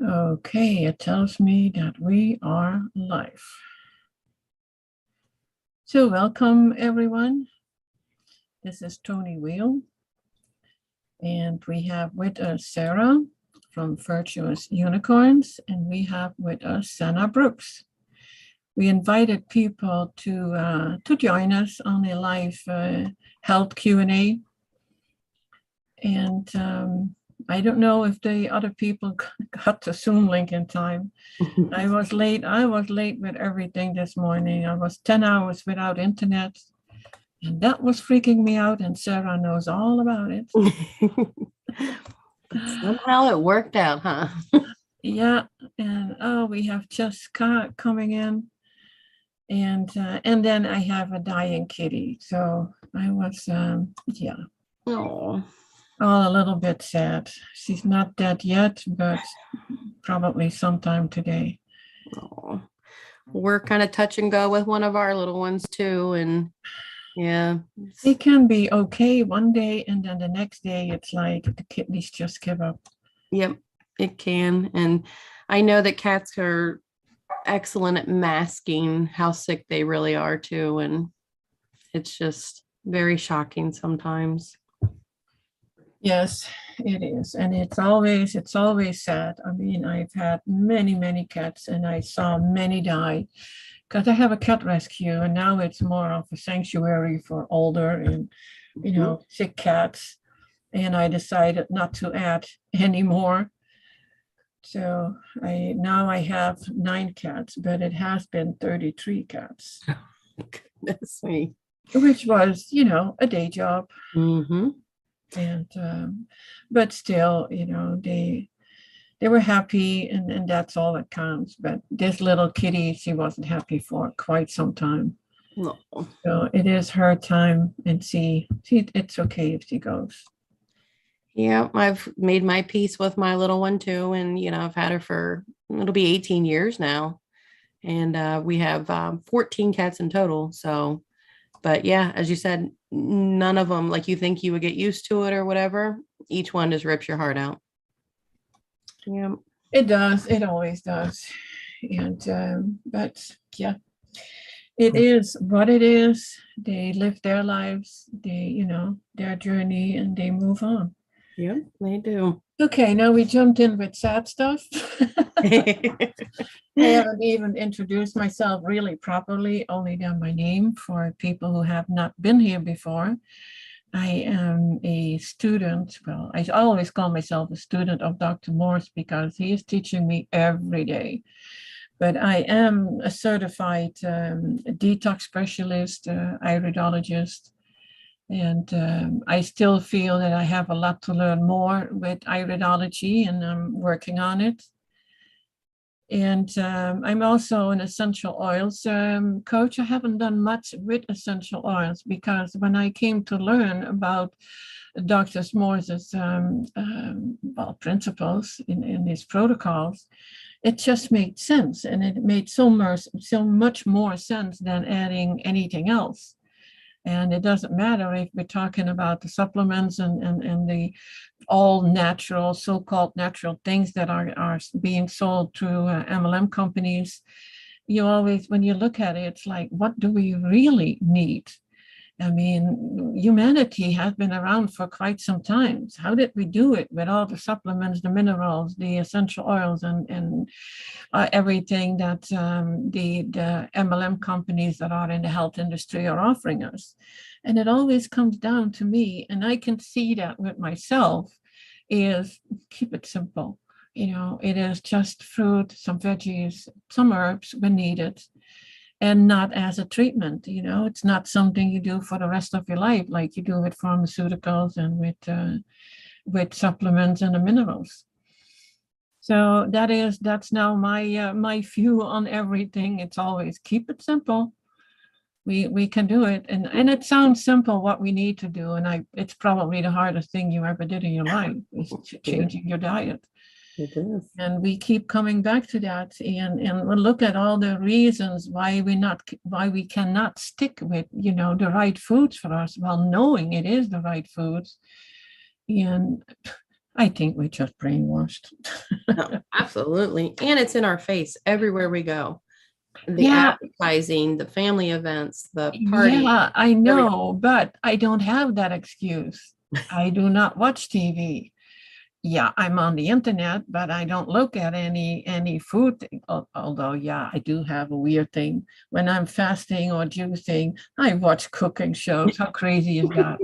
Okay, it tells me that we are live. So welcome everyone. This is Toni Weel, and we have with us Sarah from Virtuous Unicorns, and we have with us Sana Brooks. We invited people to join us on a live health Q&A, and I don't know if the other people got the Zoom link in time. I was late with everything this morning. I was 10 hours without internet, and that was freaking me out, and Sarah knows all about it. Somehow it worked out, huh? Yeah, and we have Jessica coming in, and then I have a dying kitty. So I was, Oh, all a little bit sad. She's not dead yet, but probably sometime today. oh. We're kind of touch and go with one of our little ones too, and yeah, It can be okay one day, and then the next day it's like the kidneys just give up. yep, it can. And I know that cats are excellent at masking how sick they really are too, and it's just very shocking sometimes. Yes, it is. And it's always sad. I mean, I've had many cats, and I saw many die because I have a cat rescue, and now it's more of a sanctuary for older and sick cats. And I decided not to add anymore. So I have 9 cats, but it has been 33 cats, Goodness me. which was, a day job. Mm-hmm. And but still, they were happy, and that's all that counts. But this little kitty, she wasn't happy for quite some time. No. So it is her time, and it's okay if she goes. Yeah, I've made my peace with my little one too, and I've had her for it'll be 18 years now, and we have 14 cats in total. So, but yeah, as you said, none of them like you think you would get used to it or whatever. Each one just rips your heart out. Yeah. It does. It always does. And but yeah, it is what it is. They live their lives. Their journey, and they move on. Yeah, they do. Okay, now we jumped in with sad stuff. I haven't even introduced myself really properly, only done my name for people who have not been here before. I am a student. Well, I always call myself a student of Dr. Morse because he is teaching me every day. But I am a certified detox specialist, iridologist, and I still feel that I have a lot to learn more with iridology, and I'm working on it. And I'm also an essential oils coach. I haven't done much with essential oils because when I came to learn about Dr. S'mores's principles in his protocols, it just made sense, and it made so much more sense than adding anything else. And it doesn't matter if we're talking about the supplements and the all natural, so-called natural things that are being sold through MLM companies. You always, when you look at it, it's like, what do we really need? I mean, humanity has been around for quite some time. How did we do it with all the supplements, the minerals, the essential oils, and everything that the MLM companies that are in the health industry are offering us? And it always comes down to me, and I can see that with myself, is keep it simple. It is just fruit, some veggies, some herbs when needed, and not as a treatment. It's not something you do for the rest of your life like you do with pharmaceuticals and with supplements and the minerals. So that's now my view on everything. It's always keep it simple. We can do it, and it sounds simple what we need to do, and it's probably the hardest thing you ever did in your life is changing your diet. It is. And we keep coming back to that, and we'll look at all the reasons why we cannot stick with the right foods for us, while knowing it is the right foods. And I think we just brainwashed. No, absolutely. And it's in our face everywhere we go. The Yeah, advertising, the family events, the party. yeah, I There we know, but I don't have that excuse. I do not watch TV. Yeah, I'm on the internet, but I don't look at any food thing. Although, yeah, I do have a weird thing. When I'm fasting or juicing, I watch cooking shows. How crazy is that?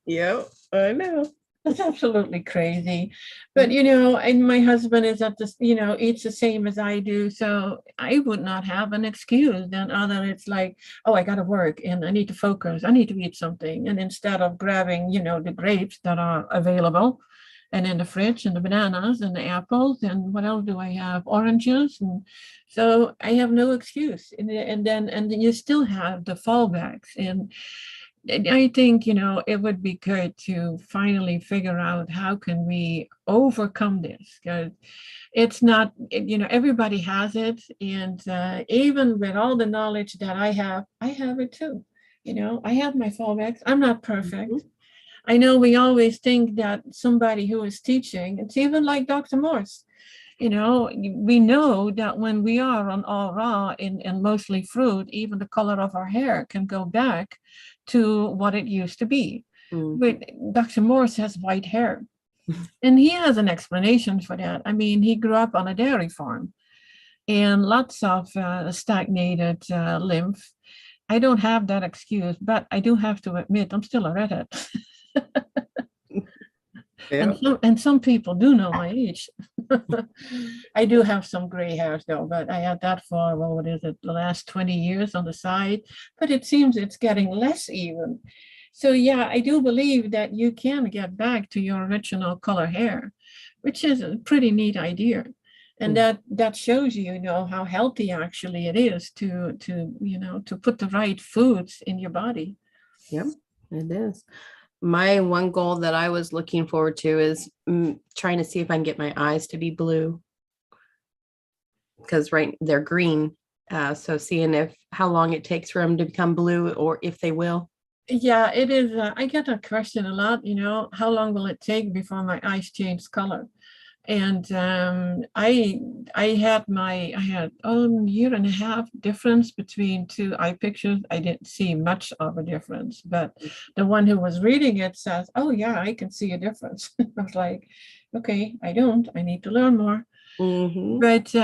Yep, I know. That's absolutely crazy. But and my husband is at this, eats the same as I do. So I would not have an excuse then other it's like, oh, I gotta work and I need to focus. I need to eat something. And instead of grabbing, the grapes that are available and in the fridge and the bananas and the apples and what else do I have? Oranges. And so I have no excuse. And then you still have the fallbacks. And I think, it would be good to finally figure out how can we overcome this because it's not, everybody has it. And even with all the knowledge that I have it too. I have my fallbacks. I'm not perfect. Mhm. I know we always think that somebody who is teaching, it's even like Dr. Morse, we know that when we are on all raw and mostly fruit, even the color of our hair can go back to what it used to be. Mm. But Dr. Morse has white hair, and he has an explanation for that. I mean, he grew up on a dairy farm and lots of stagnated lymph. I don't have that excuse, but I do have to admit I'm still a redhead. Yeah. And some people do know my age. I do have some gray hairs though, but I had that for, well, what is it, the last 20 years on the side, but it seems it's getting less even. So yeah, I do believe that you can get back to your original color hair, which is a pretty neat idea. And Mm. that shows how healthy actually it is to put the right foods in your body. Yep, it is. My one goal that I was looking forward to is trying to see if I can get my eyes to be blue because right they're green. So seeing if how long it takes for them to become blue or if they will. Yeah, it is. I get that question a lot, how long will it take before my eyes change color? And I had a year and a half difference between two eye pictures. I didn't see much of a difference, but the one who was reading it says, "Oh yeah, I can see a difference." I was like, "Okay, I don't. I need to learn more." Mm-hmm. But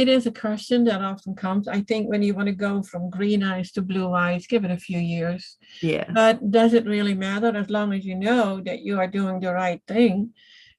it is a question that often comes. I think when you want to go from green eyes to blue eyes, give it a few years. Yeah. But does it really matter as long as you know that you are doing the right thing?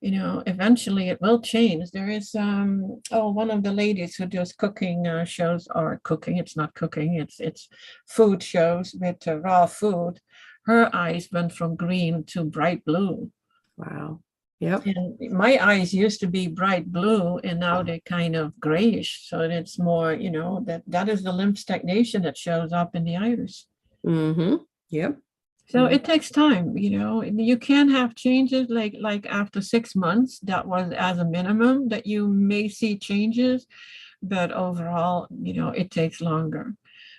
Eventually it will change. There is one of the ladies who does cooking shows or cooking. It's not cooking. It's food shows with raw food. Her eyes went from green to bright blue. Wow. Yep. And my eyes used to be bright blue and now they're kind of grayish. So it's more, that is the lymph stagnation that shows up in the iris. Mm-hmm. Yep. So it takes time, and you can have changes like after 6 months, that was as a minimum that you may see changes, but overall, it takes longer.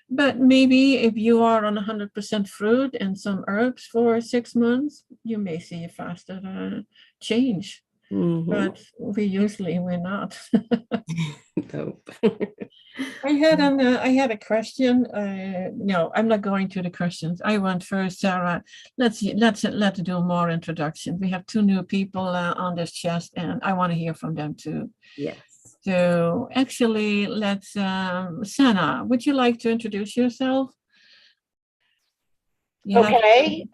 But maybe if you are on 100% fruit and some herbs for 6 months, you may see a faster change. Mm-hmm. But we're not. Nope. I had a question. No, I'm not going to the questions. I went first, Sarah. Let's do more introduction. We have two new people on this chest, and I want to hear from them too. Yes. So actually, let's Sana, would you like to introduce yourself? You have Okay.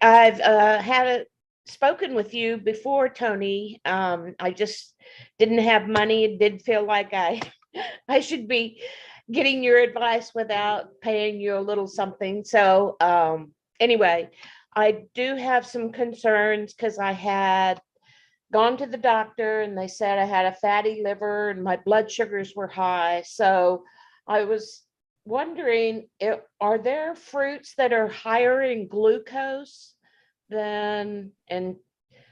I've spoken with you before, Toni. I just didn't have money. It did feel like I should be getting your advice without paying you a little something. So anyway, I do have some concerns because I had gone to the doctor and they said I had a fatty liver and my blood sugars were high. So I was wondering, are there fruits that are higher in glucose than, and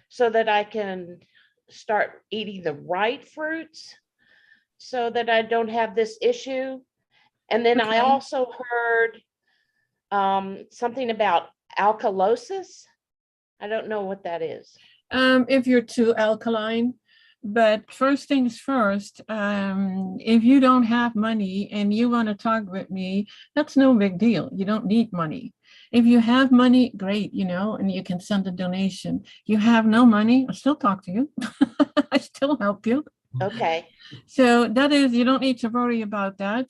so that I can start eating the right fruits so that I don't have this issue? And then I okay. also heard something about alkalosis. I don't know what that is. If you're too alkaline. But first things first, if you don't have money and you want to talk with me, that's no big deal. You don't need money. If you have money, great, and you can send a donation. You have no money, I'll still talk to you. I still help you. Okay. So that is, you don't need to worry about that.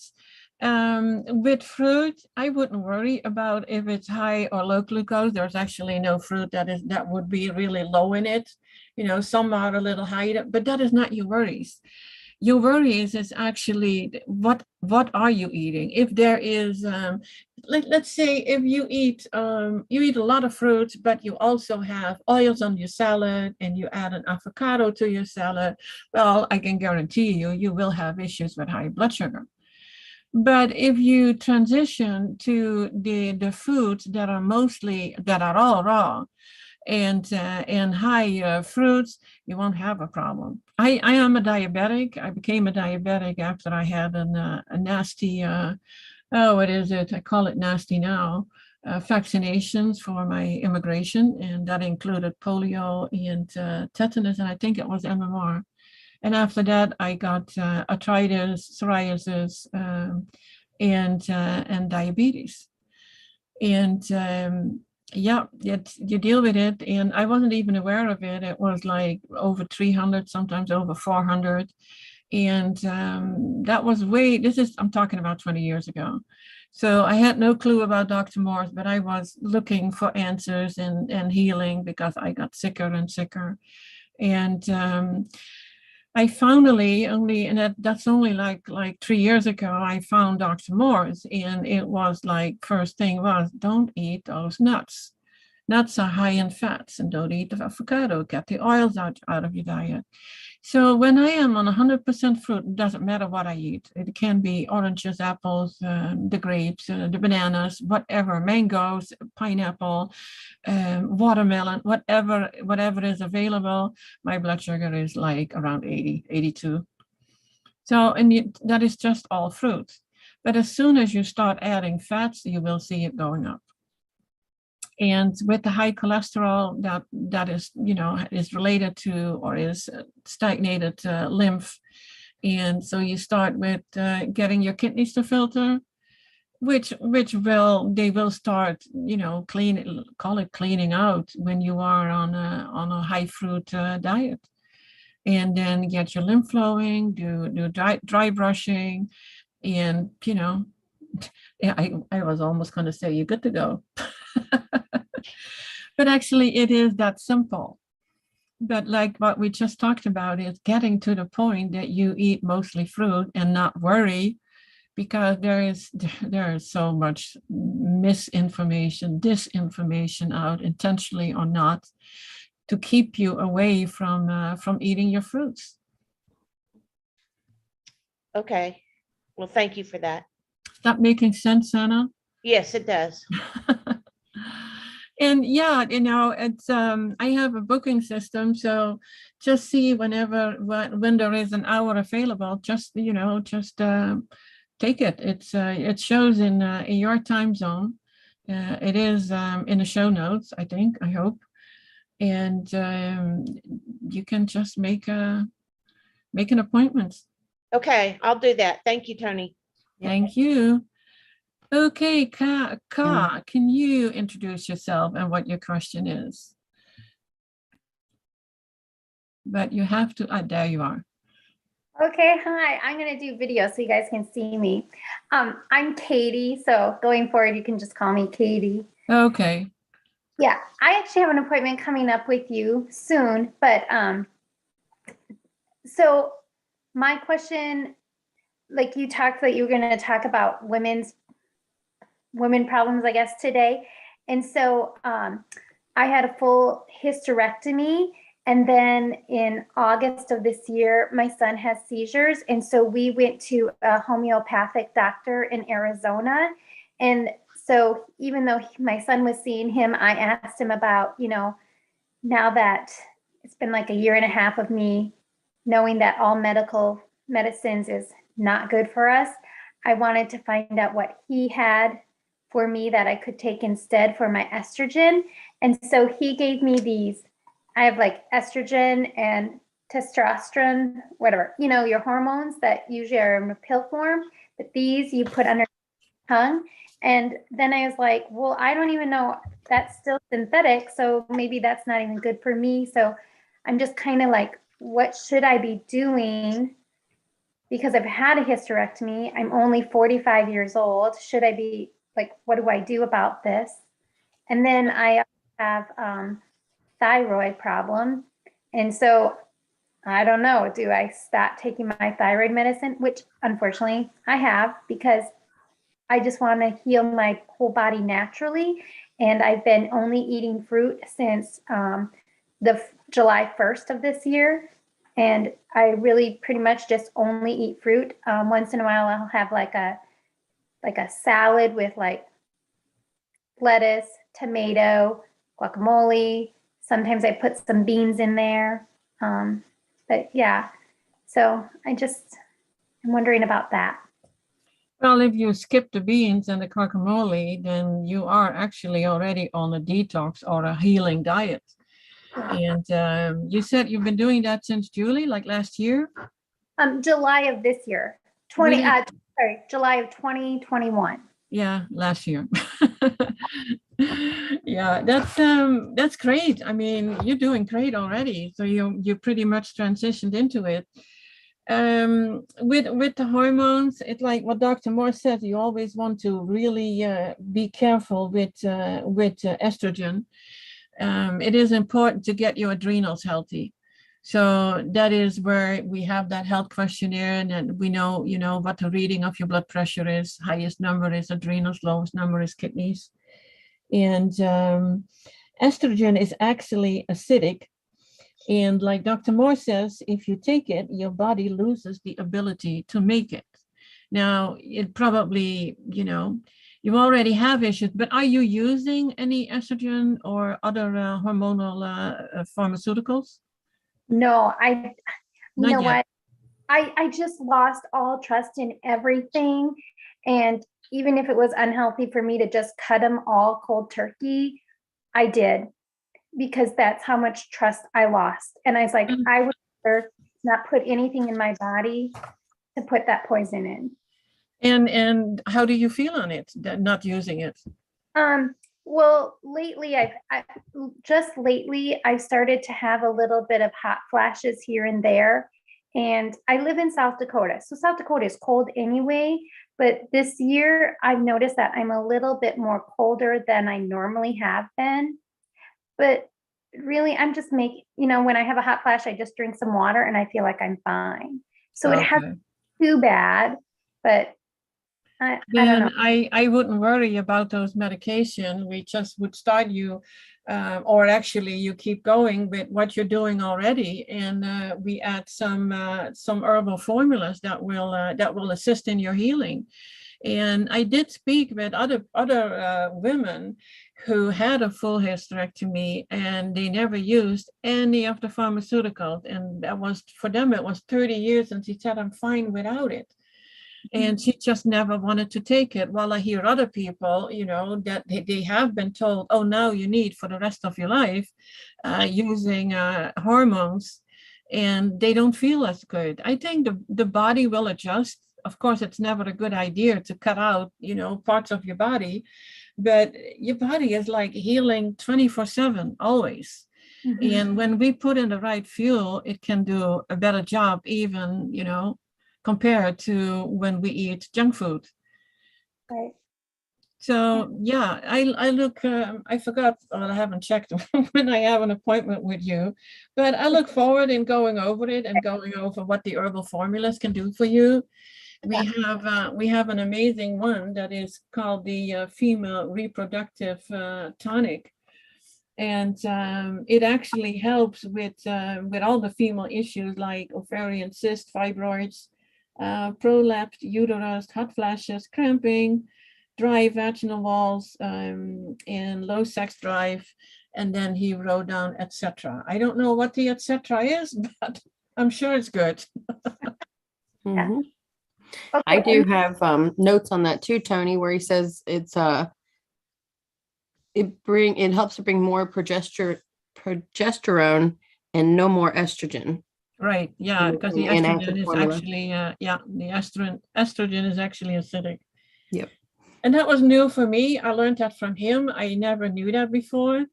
With fruit, I wouldn't worry about if it's high or low glucose. There's actually no fruit that would be really low in it. Some are a little higher, but that is not your worries. Your worries is actually what are you eating? If there is, let's say if you eat a lot of fruits, but you also have oils on your salad and you add an avocado to your salad, well, I can guarantee you will have issues with high blood sugar. But if you transition to the foods that are all raw and high fruits, you won't have a problem. I am a diabetic. I became a diabetic after I had a nasty, what is it? I call it nasty now, vaccinations for my immigration. And that included polio and tetanus, and I think it was MMR. And after that, I got arthritis, psoriasis, and diabetes. And yeah, you deal with it. And I wasn't even aware of it. It was like over 300, sometimes over 400. And that was I'm talking about 20 years ago. So I had no clue about Dr. Morse, but I was looking for answers and healing because I got sicker and sicker. And I finally that's only like 3 years ago, I found Dr. Morse, and it was like, first thing was, don't eat those nuts. Nuts are high in fats, and don't eat the avocado, get the oils out of your diet. So when I am on 100% fruit, it doesn't matter what I eat. It can be oranges, apples, the grapes, the bananas, whatever, mangoes, pineapple, watermelon, whatever is available. My blood sugar is like around 80, 82. So, that is just all fruits. But as soon as you start adding fats, you will see it going up. And with the high cholesterol, that is, is related to, or is stagnated lymph. And so you start with getting your kidneys to filter, which they will start, call it cleaning out when you are on a high fruit diet. And then get your lymph flowing, do dry brushing, and I was almost going to say you're good to go. But actually it is that simple. But like what we just talked about is getting to the point that you eat mostly fruit and not worry, because there is so much misinformation, disinformation out, intentionally or not, to keep you away from eating your fruits. Okay. Well, thank you for that. Is that making sense, Anna? Yes, it does. And yeah, it's I have a booking system, so just see when there is an hour available, just take it. It shows in your time zone. It is in the show notes, I hope. And you can just make an appointment. Okay, I'll do that. Thank you, Toni. Thank you. Okay, Ka, can you introduce yourself and what your question is? But you have to, there you are. Okay, hi, I'm going to do video so you guys can see me. I'm Katie, so going forward, you can just call me Katie. Okay. Yeah, I actually have an appointment coming up with you soon, but so my question, like you talked that you were going to talk about women problems, I guess, today. And so I had a full hysterectomy. And then in August of this year, my son has seizures. And so we went to a homeopathic doctor in Arizona. And so even though my son was seeing him, I asked him about, now that it's been like a year and a half of me knowing that all medical medicines is not good for us, I wanted to find out what he had for me that I could take instead for my estrogen. And so he gave me these. I have like estrogen and testosterone, whatever, your hormones that usually are in a pill form, but these you put under your tongue. And then I was like, well, I don't even know, that's still synthetic. So maybe that's not even good for me. So I'm just kind of like, what should I be doing? Because I've had a hysterectomy. I'm only 45 years old. Should I be like, what do I do about this? And then I have thyroid problem. And so I don't know, do I stop taking my thyroid medicine, which unfortunately I have, because I just want to heal my whole body naturally. And I've been only eating fruit since the July 1st of this year. And I really pretty much just only eat fruit. Once in a while, I'll have like a salad with like lettuce, tomato, guacamole. Sometimes I put some beans in there. But yeah, so I'm wondering about that. Well, if you skip the beans and the guacamole, then you are actually already on a detox or a healing diet. And you said you've been doing that since July, like last year? July of this year, Really? July of 2021. Yeah, last year. Yeah, that's great. I mean, you're doing great already. So you pretty much transitioned into it. With the hormones, it's like what Dr. Moore said, you always want to really be careful with estrogen. It is important to get your adrenals healthy. So that is where we have that health questionnaire, and we know, what the reading of your blood pressure is. Highest number is adrenals, lowest number is kidneys. And estrogen is actually acidic. And like Dr. Moore says, if you take it, your body loses the ability to make it. Now, it probably, you already have issues, but are you using any estrogen or other hormonal pharmaceuticals? No, Not know yet. what? I just lost all trust in everything. And even if it was unhealthy for me to just cut them all cold turkey, I did, because that's how much trust I lost. And I was like, I would rather not put anything in my body to put that poison in. And how do you feel on it, not using it? Well, lately I started to have a little bit of hot flashes here and there. And I live in South Dakota. So South Dakota is cold anyway, but this year I've noticed that I'm a little bit more colder than I normally have been. But really, I'm just when I have a hot flash, I just drink some water and I feel like I'm fine. So it hasn't too bad, but I don't know. I wouldn't worry about those medication. We just would start you, or actually you keep going with what you're doing already, and we add some herbal formulas that will assist in your healing. And I did speak with other women who had a full hysterectomy and they never used any of the pharmaceuticals, and that was, for them, it was 30 years, and she said, I'm fine without it. And she just never wanted to take it. While I hear other people, that they have been told, oh, now you need for the rest of your life using hormones, and they don't feel as good. I think the body will adjust. Of course, it's never a good idea to cut out, parts of your body, but your body is like healing 24/7, always. Mm-hmm. And when we put in the right fuel, it can do a better job, even, compared to when we eat junk food. Right. So yeah, I look, I forgot, I haven't checked when I have an appointment with you, but I look forward in going over it and going over what the herbal formulas can do for you. We have an amazing one that is called the female reproductive tonic. And it actually helps with all the female issues like ovarian cyst, fibroids, prolapse, uterus, hot flashes, cramping, dry vaginal walls, and low sex drive. And then he wrote down, etc. I don't know what the etc. is, but I'm sure it's good. Mm-hmm. Okay. I do have notes on that too, Toni, where he says it's it helps to bring more progesterone and no more estrogen Right. Yeah. Because the in active estrogen is formula. actually, the estrogen is actually acidic. Yep. And that was new for me. I learned that from him. I never knew that before.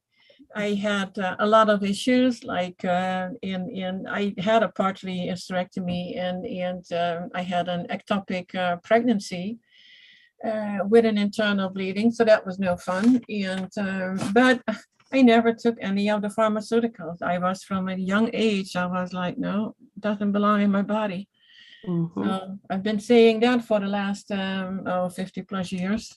I had a lot of issues, like I had a partly hysterectomy, and I had an ectopic pregnancy with an internal bleeding, so that was no fun. And but I never took any of the pharmaceuticals. I was from a young age. I was like, no, it doesn't belong in my body. So I've been saying that for the last 50 plus years.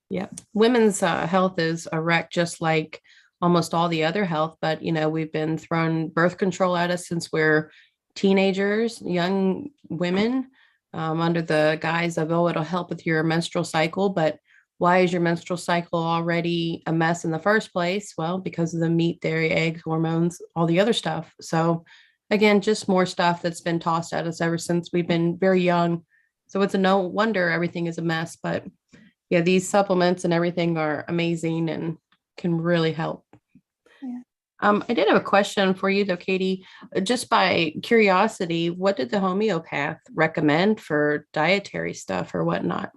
Yeah, women's health is a wreck, just like almost all the other health. But we've been thrown birth control at us since we're teenagers, young women, under the guise of, oh, it'll help with your menstrual cycle. But why is your menstrual cycle already a mess in the first place? Well, because of the meat, dairy, eggs, hormones, all the other stuff. So again, just more stuff that's been tossed at us ever since we've been very young. So it's a no wonder everything is a mess. But yeah, these supplements and everything are amazing and can really help. Yeah. I did have a question for you though, Katie. Just by curiosity, what did the homeopath recommend for dietary stuff or whatnot?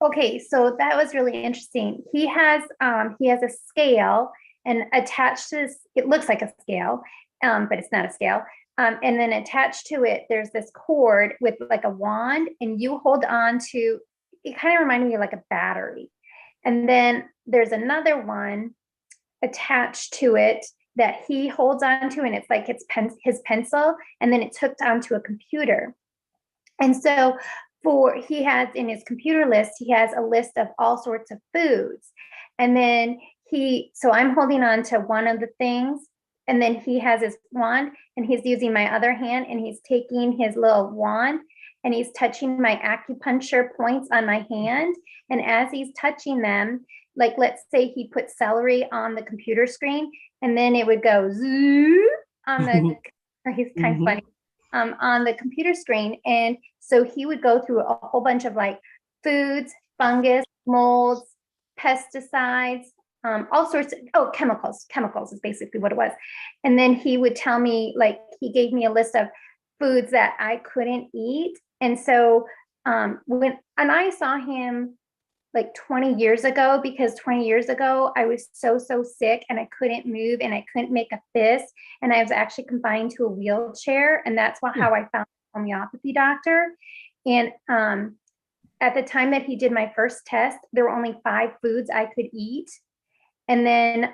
Okay, so that was really interesting. He has a scale, and attached to this, it looks like a scale, but it's not a scale. And then attached to it, there's this cord with like a wand, and you hold on to. It kind of reminded me of like a battery. And then there's another one attached to it that he holds on to, and it's like his pencil, and then it's hooked onto a computer. And so he has in his computer list, he has a list of all sorts of foods. And then so I'm holding on to one of the things, and then he has his wand, and he's using my other hand, and he's taking his little wand, and he's touching my acupuncture points on my hand. And as he's touching them, like let's say he put celery on the computer screen, and then it would go zoo on the, he's kind of funny, on the computer screen. And so he would go through a whole bunch of like foods, fungus, molds, pesticides, all sorts of, chemicals is basically what it was. And then he would tell me, like, he gave me a list of foods that I couldn't eat. And so and I saw him like 20 years ago, because 20 years ago, I was so sick, and I couldn't move, and I couldn't make a fist. And I was actually confined to a wheelchair. And that's how I found a homeopathy doctor. And at the time that he did my first test, there were only 5 foods I could eat. And then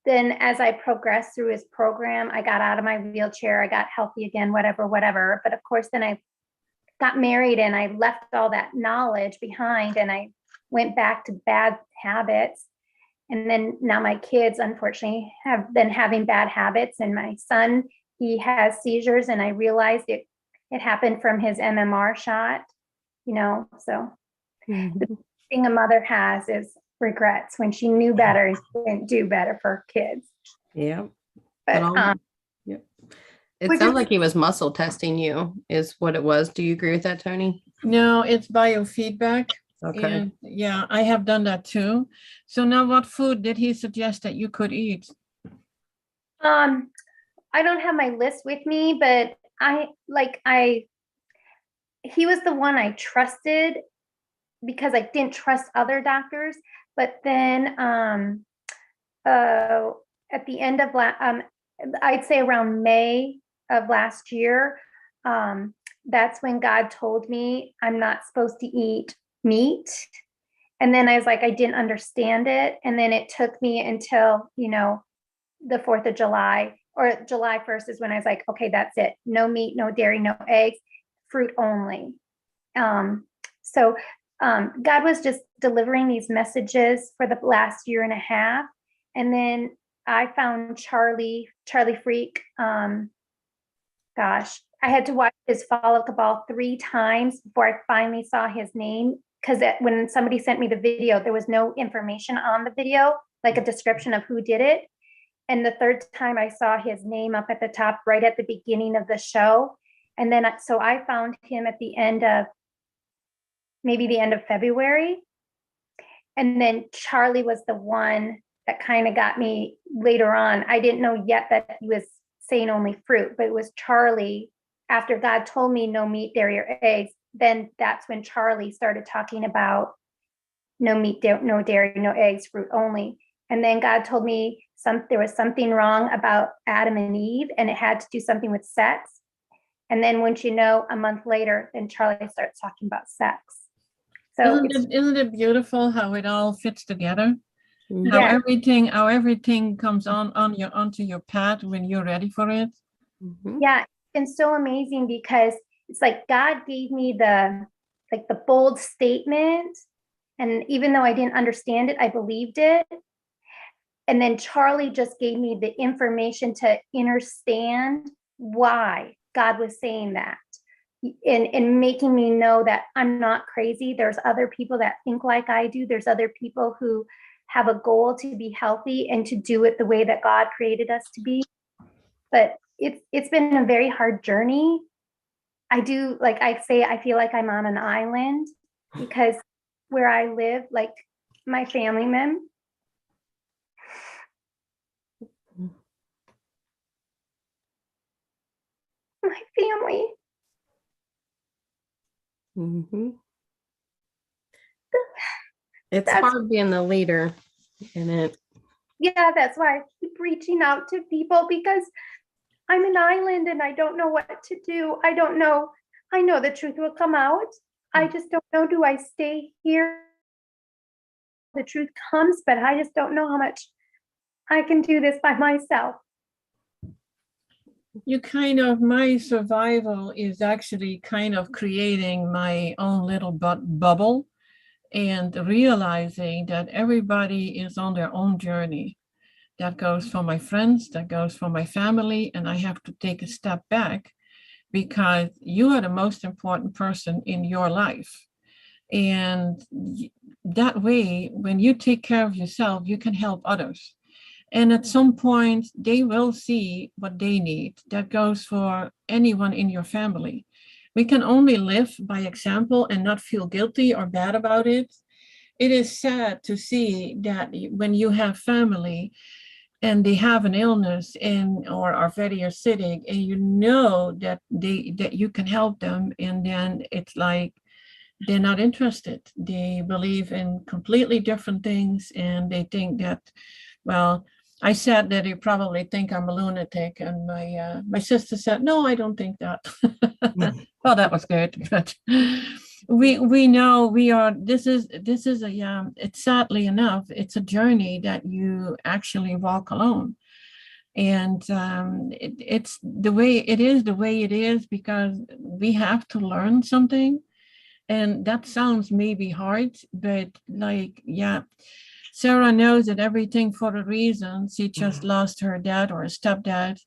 as I progressed through his program, I got out of my wheelchair, I got healthy again, whatever. But of course, then I got married, and I left all that knowledge behind, and I went back to bad habits. And then now my kids, unfortunately, have been having bad habits. And my son, he has seizures, and I realized it happened from his MMR shot, so the thing a mother has is regrets. When she knew better, she didn't do better for her kids. Yeah. But Yep. It sounds like he was muscle testing you is what it was. Do you agree with that, Toni? No, it's biofeedback. Okay. And yeah, I have done that too. So now what food did he suggest that you could eat? I don't have my list with me, but he was the one I trusted, because I didn't trust other doctors. But then at the end of I'd say around May of last year, that's when God told me I'm not supposed to eat meat. And then I was like, I didn't understand it. And then it took me until, the 4th of July, or July 1st is when I was like, okay, that's it. No meat, no dairy, no eggs, fruit only. So God was just delivering these messages for the last year and a half. And then I found Charlie Freak. Gosh, I had to watch his follow-up ball 3 times before I finally saw his name, because when somebody sent me the video, there was no information on the video, like a description of who did it. And the 3rd time I saw his name up at the top, right at the beginning of the show. And then, so I found him at the end of February. And then Charlie was the one that kind of got me later on. I didn't know yet that he was saying only fruit, but it was Charlie. After God told me no meat, dairy, or eggs, then that's when Charlie started talking about no meat, no dairy, no eggs, fruit only. And then God told me there was something wrong about Adam and Eve, and it had to do something with sex. And then once you know, a month later, then Charlie starts talking about sex. So Isn't it beautiful how it all fits together? Mhm. How yeah, everything comes onto your path when you're ready for it. Mhm. yeah, and so amazing because it's like God gave me the bold statement, and even though I didn't understand it, I believed it. And then Charlie just gave me the information to understand why God was saying that, and making me know that I'm not crazy. There's other people that think like I do. There's other people who have a goal to be healthy and to do it the way that God created us to be. But it's been a very hard journey. I do, like I say, I feel like I'm on an island because where I live, like my family members, my family, Mhm. It's that's hard being the leader in it. yeah, that's why I keep reaching out to people, because I'm an island and I don't know what to do. I don't know. I know the truth will come out. I just don't know. Do I stay here? The truth comes, but I just don't know how much I can do this by myself. My survival is actually kind of creating my own little bubble and realizing that everybody is on their own journey. That goes for my friends, that goes for my family, and I have to take a step back because you are the most important person in your life. And that way, when you take care of yourself, you can help others. And at some point, they will see what they need. That goes for anyone in your family. We can only live by example and not feel guilty or bad about it. It is sad to see that when you have family and they have an illness and or are very acidic, and you know that you can help them, and then it's like they're not interested. They believe in completely different things, and they think that, well, I said that you probably think I'm a lunatic, and my sister said, no, I don't think that. Well, that was good, but we know we are. This is it's sadly enough, it's a journey that you actually walk alone, and it's the way it is because we have to learn something, and that sounds maybe hard, but like, yeah. Sarah knows that everything for a reason. She just lost her dad or stepdad.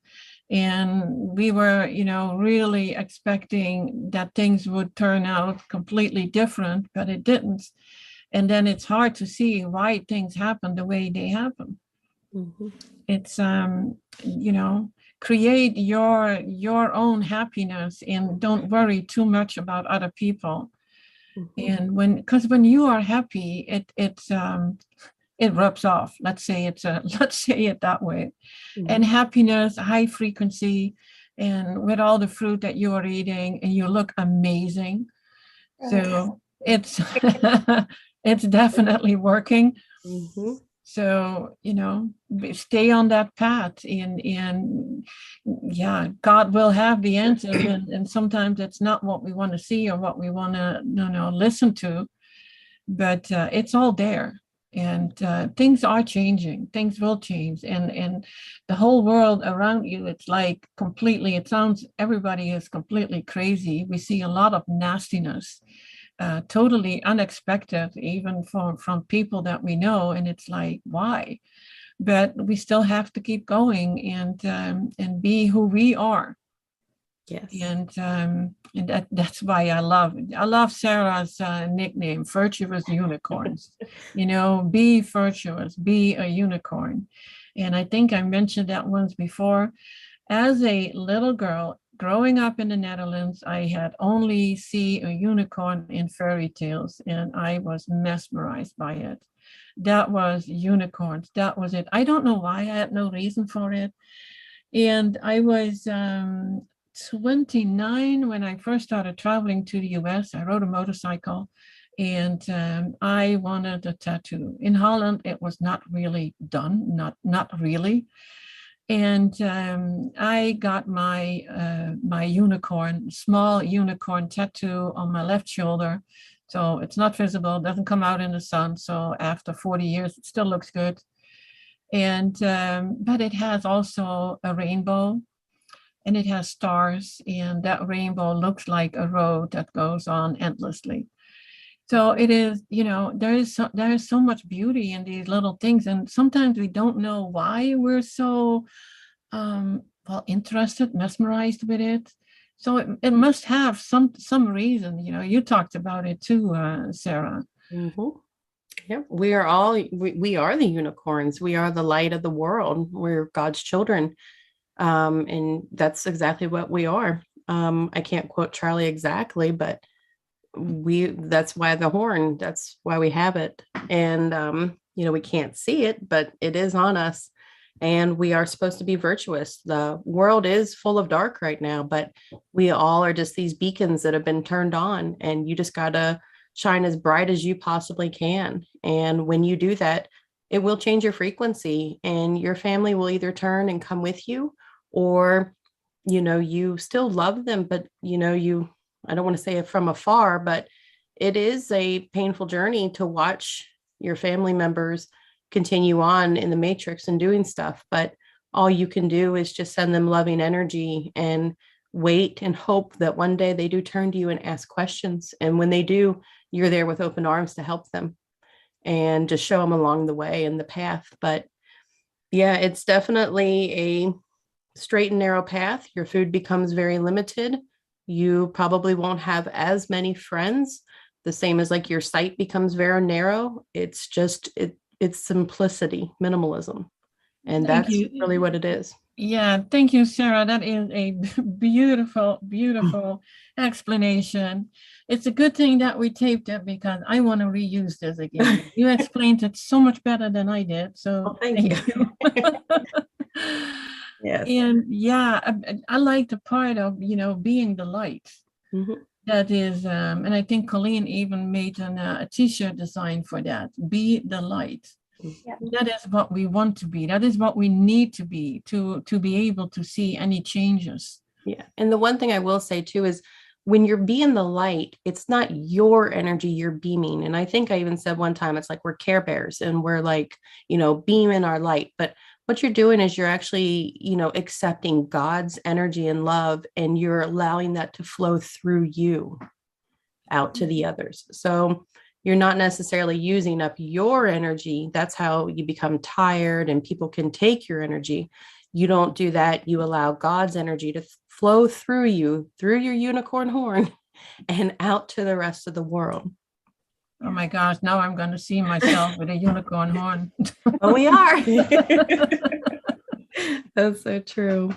And we were, really expecting that things would turn out completely different, but it didn't. And then it's hard to see why things happen the way they happen. Mhm. It's, create your own happiness and don't worry too much about other people. Mhm. And because when you are happy, it rubs off. Let's say let's say it that way. And Mhm. happiness, high frequency, and with all the fruit that you are eating, and you look amazing. So it's it's definitely working. Mhm. So, stay on that path, and yeah, God will have the answers. And sometimes it's not what we want to see or what we want to, listen to, but it's all there. And things are changing. Things will change, and the whole world around you, it's like completely. It sounds everybody is completely crazy. We see a lot of nastiness, totally unexpected, even from people that we know, and it's like, why? But we still have to keep going and be who we are. Yes. And that's why I love Sarah's nickname, Virtuous Unicorns. Be virtuous, be a unicorn. And I think I mentioned that once before. As a little girl growing up in the Netherlands, I had only seen a unicorn in fairy tales, and I was mesmerized by it. that was unicorns. That was it. I don't know why. I had no reason for it. And I was 29 when I first started traveling to the US. I rode a motorcycle and I wanted a tattoo. In Holland, it was not really done, not really. And I got my unicorn, small unicorn tattoo on my left shoulder. So it's not visible, doesn't come out in the sun. So after 40 years, it still looks good. And but it has also a rainbow, and it has stars, and that rainbow looks like a road that goes on endlessly. So it is, there is so much beauty in these little things, and sometimes we don't know why we're so interested, mesmerized with it. So it must have some reason. You talked about it too, Sarah. Mm-hmm. Yep. We are the unicorns. We are the light of the world. We're God's children. And that's exactly what we are. I can't quote Charlie exactly, but that's why the horn, that's why we have it. And, we can't see it, but it is on us. And we are supposed to be virtuous. The world is full of dark right now, but we all are just these beacons that have been turned on, and you just got to shine as bright as you possibly can. And when you do that, it will change your frequency, and your family will either turn and come with you, or, you still love them, but, I don't want to say it from afar, but it is a painful journey to watch your family members continue on in the matrix and doing stuff. But all you can do is just send them loving energy and wait and hope that one day they do turn to you and ask questions. And when they do, you're there with open arms to help them and just show them along the way and the path. But yeah, it's definitely a straight and narrow path. Your food becomes very limited. You probably won't have as many friends, the same as like your sight becomes very narrow. It's just, it's simplicity, minimalism. And Thank that's you. really what it is. Yeah, thank you, Sarah. That is a beautiful, beautiful explanation. It's a good thing that we taped it because I want to reuse this again. You explained it so much better than I did. So Thank you. Yes. And yeah, I like the part of, being the light. Mhm. That is, and I think Colleen even made a t-shirt design for that. Be the light. Yeah. That is what we want to be. That is what we need to be to be able to see any changes. Yeah. And the one thing I will say too is when you're being the light, it's not your energy you're beaming. And I think I even said one time, it's like we're Care Bears and we're like, beaming our light. But what you're doing is you're actually, accepting God's energy and love, and you're allowing that to flow through you out to the others. So you're not necessarily using up your energy. That's how you become tired and people can take your energy. You don't do that. You allow God's energy to flow through you, through your unicorn horn, and out to the rest of the world. Oh my gosh, now I'm going to see myself with a unicorn horn. Oh, we are. That's so true.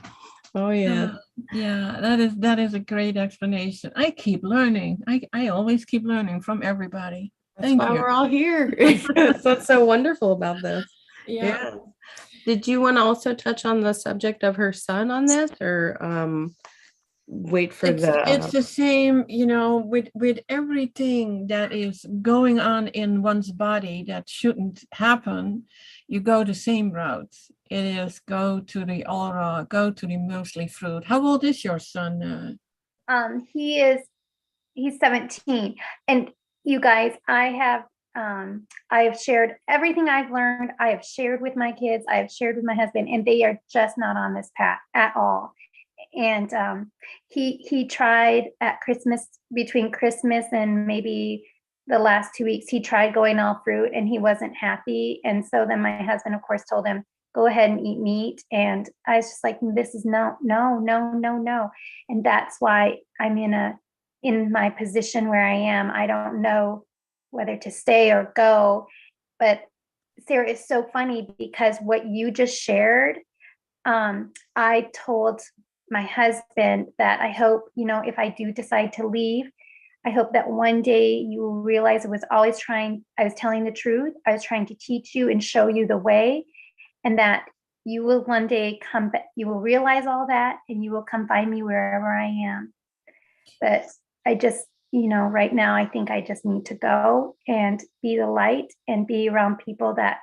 Oh, yeah. Yeah, that is a great explanation. I keep learning. I always keep learning from everybody. That's why we're all here. That's what's so wonderful about this. Yeah. Did you want to also touch on the subject of her son on this, or wait for it's the same, with everything that is going on in one's body that shouldn't happen, you go the same route. It is go to the aura, go to the mostly fruit. How old is your son? He's 17. And you guys, I have shared everything I've learned. I have shared with my kids. I have shared with my husband, and they are just not on this path at all. And he tried at Christmas, between Christmas and maybe the last 2 weeks, he tried going all fruit and he wasn't happy. And so then my husband, of course, told him, go ahead and eat meat. And I was just like, this is no. And that's why I'm in my position where I am. I don't know whether to stay or go. But Sarah, it's so funny because what you just shared, I told my husband that I hope, if I do decide to leave, I hope that one day you will realize I was telling the truth. I was trying to teach you and show you the way, and that you will one day come back, you will realize all that, and you will come find me wherever I am. But I just, right now, I think I just need to go and be the light and be around people that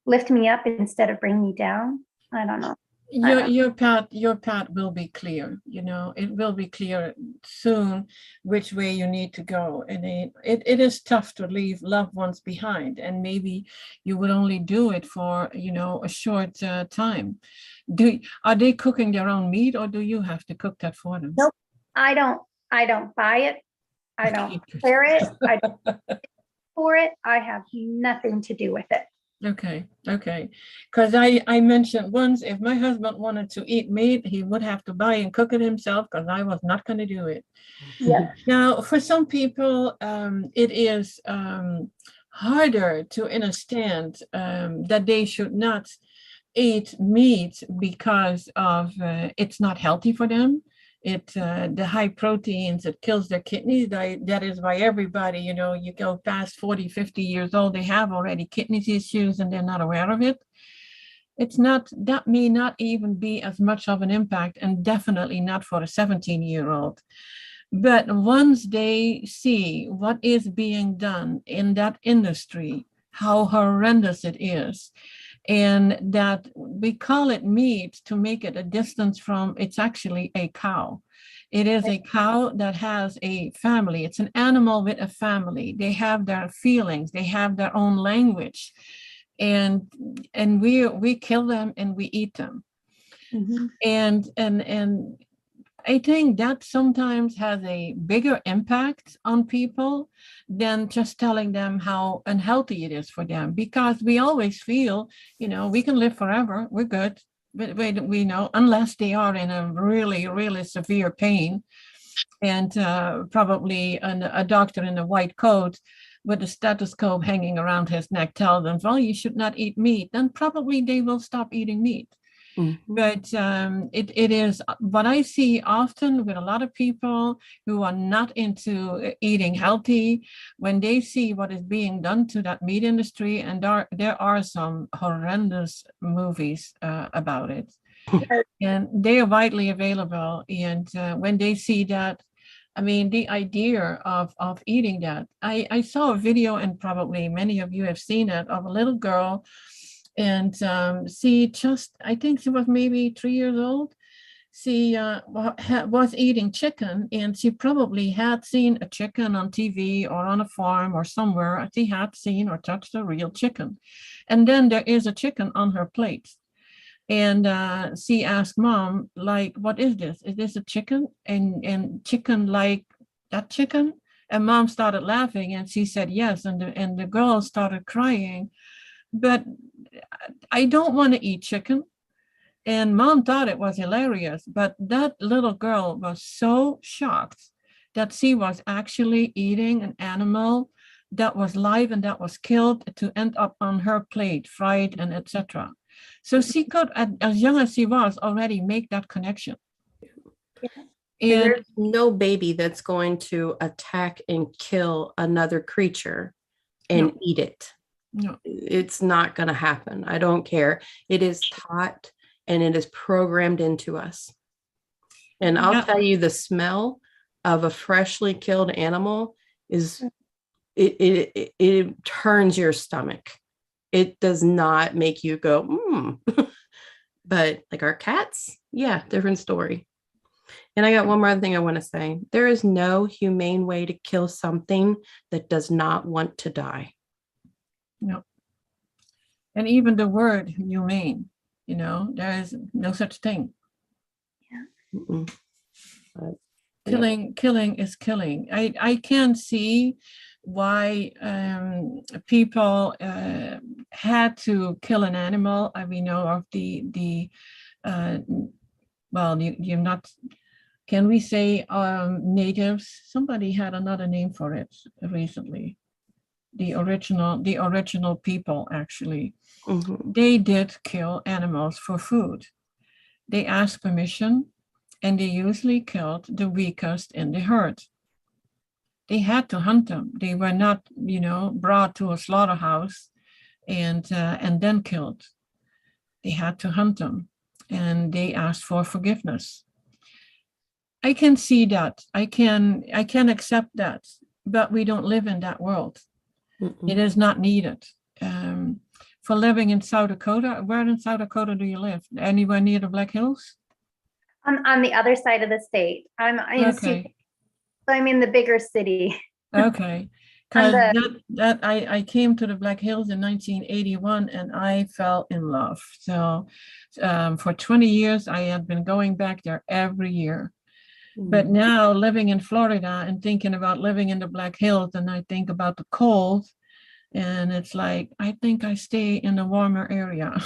lift me up instead of bring me down. I don't know. Your path will be clear. It will be clear soon which way you need to go. And it is tough to leave loved ones behind, and maybe you will only do it for a short time. Are they cooking their own meat, or do you have to cook that for them? Nope. I don't buy it. I don't prepare it. I don't for it. I have nothing to do with it. Okay. Because I mentioned once, if my husband wanted to eat meat, he would have to buy and cook it himself, because I was not going to do it. Yeah. Now, for some people, it is harder to understand that they should not eat meat because of it's not healthy for them. The high proteins, it kills their kidneys. That is why everybody, you go past 40, 50 years old, they have already kidney issues and they're not aware of it. That may not even be as much of an impact, and definitely not for a 17-year-old. But once they see what is being done in that industry, how horrendous it is, and that we call it meat to make it a distance from, it's actually a cow. It is a cow that has a family. It's an animal with a family. They have their feelings. They have their own language. And we kill them and we eat them. Mhm. And I think that sometimes has a bigger impact on people than just telling them how unhealthy it is for them, because we always feel, we can live forever, we're good. But we know, unless they are in a really, really severe pain, and probably a doctor in a white coat with a stethoscope hanging around his neck tells them, well, you should not eat meat, then probably they will stop eating meat. Mm-hmm. But it is what I see often with a lot of people who are not into eating healthy, when they see what is being done to that meat industry, and there are some horrendous movies about it, and they are widely available. And when they see that, I mean, the idea of eating that, I saw a video, and probably many of you have seen it, of a little girl. And she I think she was maybe 3 years old. She was eating chicken, and she probably had seen a chicken on TV or on a farm or somewhere. She had seen or touched a real chicken. And then there is a chicken on her plate. And she asked Mom, like, what is this? Is this a chicken? And chicken like that chicken? And Mom started laughing, and she said yes. And the girl started crying. But I don't want to eat chicken. And Mom thought it was hilarious, but that little girl was so shocked that she was actually eating an animal that was live and that was killed to end up on her plate, fried and etc. So she could, as young as she was, already make that connection. And there's no baby that's going to attack and kill another creature and eat it. No. It's not going to happen. I don't care. It is taught and it is programmed into us. And I'll tell you, the smell of a freshly killed animal is, it turns your stomach. It does not make you go, But like our cats, different story. And I got one more other thing I want to say. There is no humane way to kill something that does not want to die. No. And even the word humane, there is no such thing. Yeah. Killing is killing. I can see why people had to kill an animal. We know of the you're not. Can we say natives? Somebody had another name for it recently. The original people, actually, they did kill animals for food. They asked permission, and they usually killed the weakest in the herd. They had to hunt them. They were not, brought to a slaughterhouse and then killed. They had to hunt them, and they asked for forgiveness. I can see that. I can accept that, but we don't live in that world. Mm-mm. It is not needed. For living in South Dakota, where in South Dakota do you live? Anywhere near the Black Hills? On the other side of the state. I'm in the bigger city. Okay. Because I came to the Black Hills in 1981 and I fell in love. So for 20 years, I had been going back there every year. But now living in Florida and thinking about living in the Black Hills, and I think about the cold, and it's like, I think I stay in a warmer area.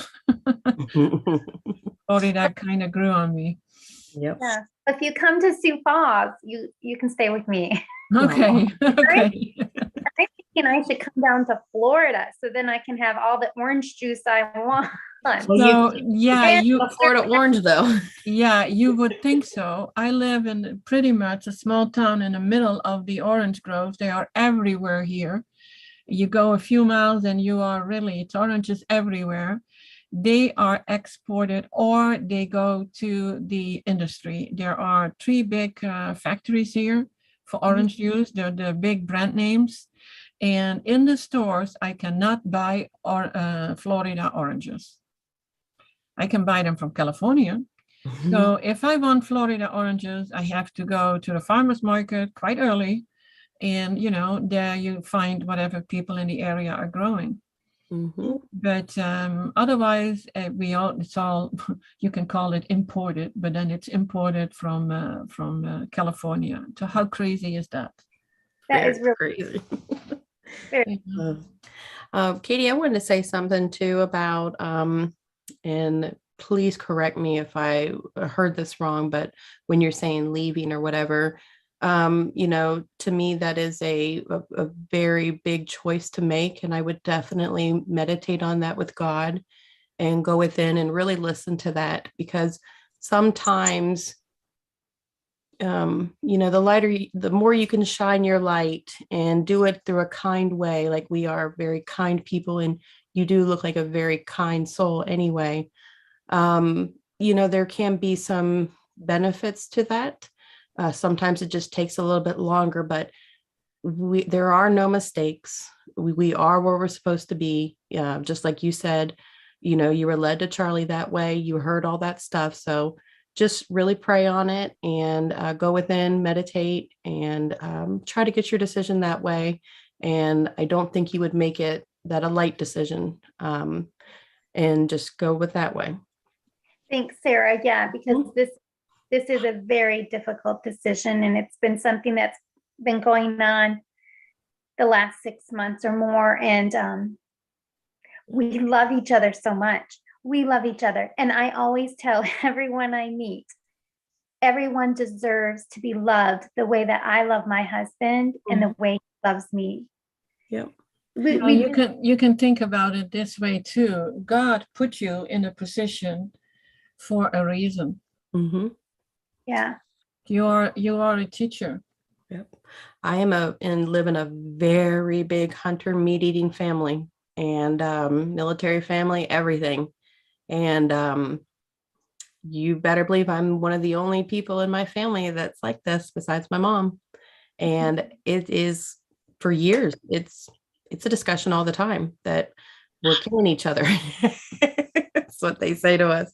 Florida kind of grew on me. Yep. Yeah. If you come to Sioux Falls, you can stay with me. Okay. Okay. I'm thinking I should come down to Florida so then I can have all the orange juice I want. So yeah, you Florida orange though. Yeah, you would think so. I live in pretty much a small town in the middle of the orange groves. They are everywhere here. You go a few miles and it's oranges everywhere. They are exported or they go to the industry. There are 3 big factories here for orange juice. They're the big brand names. And in the stores, I cannot buy Florida oranges. I can buy them from California. So if I want Florida oranges, I have to go to the farmer's market quite early. And, there you find whatever people in the area are growing. Mm-hmm. But otherwise, it's all, you can call it imported, but then it's imported from California. So how crazy is that? That is really crazy. very Katie, I wanted to say something too about, and please correct me if I heard this wrong, but when you're saying leaving or whatever, to me, that is a very big choice to make. And I would definitely meditate on that with God and go within and really listen to that, because sometimes, the more you can shine your light and do it through a kind way, like we are very kind people, and you do look like a very kind soul anyway. There can be some benefits to that. Sometimes it just takes a little bit longer, but there are no mistakes. We are where we're supposed to be. Just like you said, you were led to Charlie that way. You heard all that stuff. So just really pray on it and go within, meditate, and try to get your decision that way. And I don't think you would make it that a light decision, and just go with that way. Thanks, Sarah. Yeah, because this is a very difficult decision, and it's been something that's been going on the last 6 months or more. And we love each other so much. We love each other. And I always tell everyone I meet, everyone deserves to be loved the way that I love my husband and the way he loves me. Yeah. You can think about it this way too. God put you in a position for a reason. Mm-hmm. Yeah. You are a teacher. Yep. I am live in a very big hunter meat eating family, and military family, everything. And you better believe I'm one of the only people in my family that's like this, besides my mom. And it is, for years, it's a discussion all the time that we're killing each other. That's what they say to us.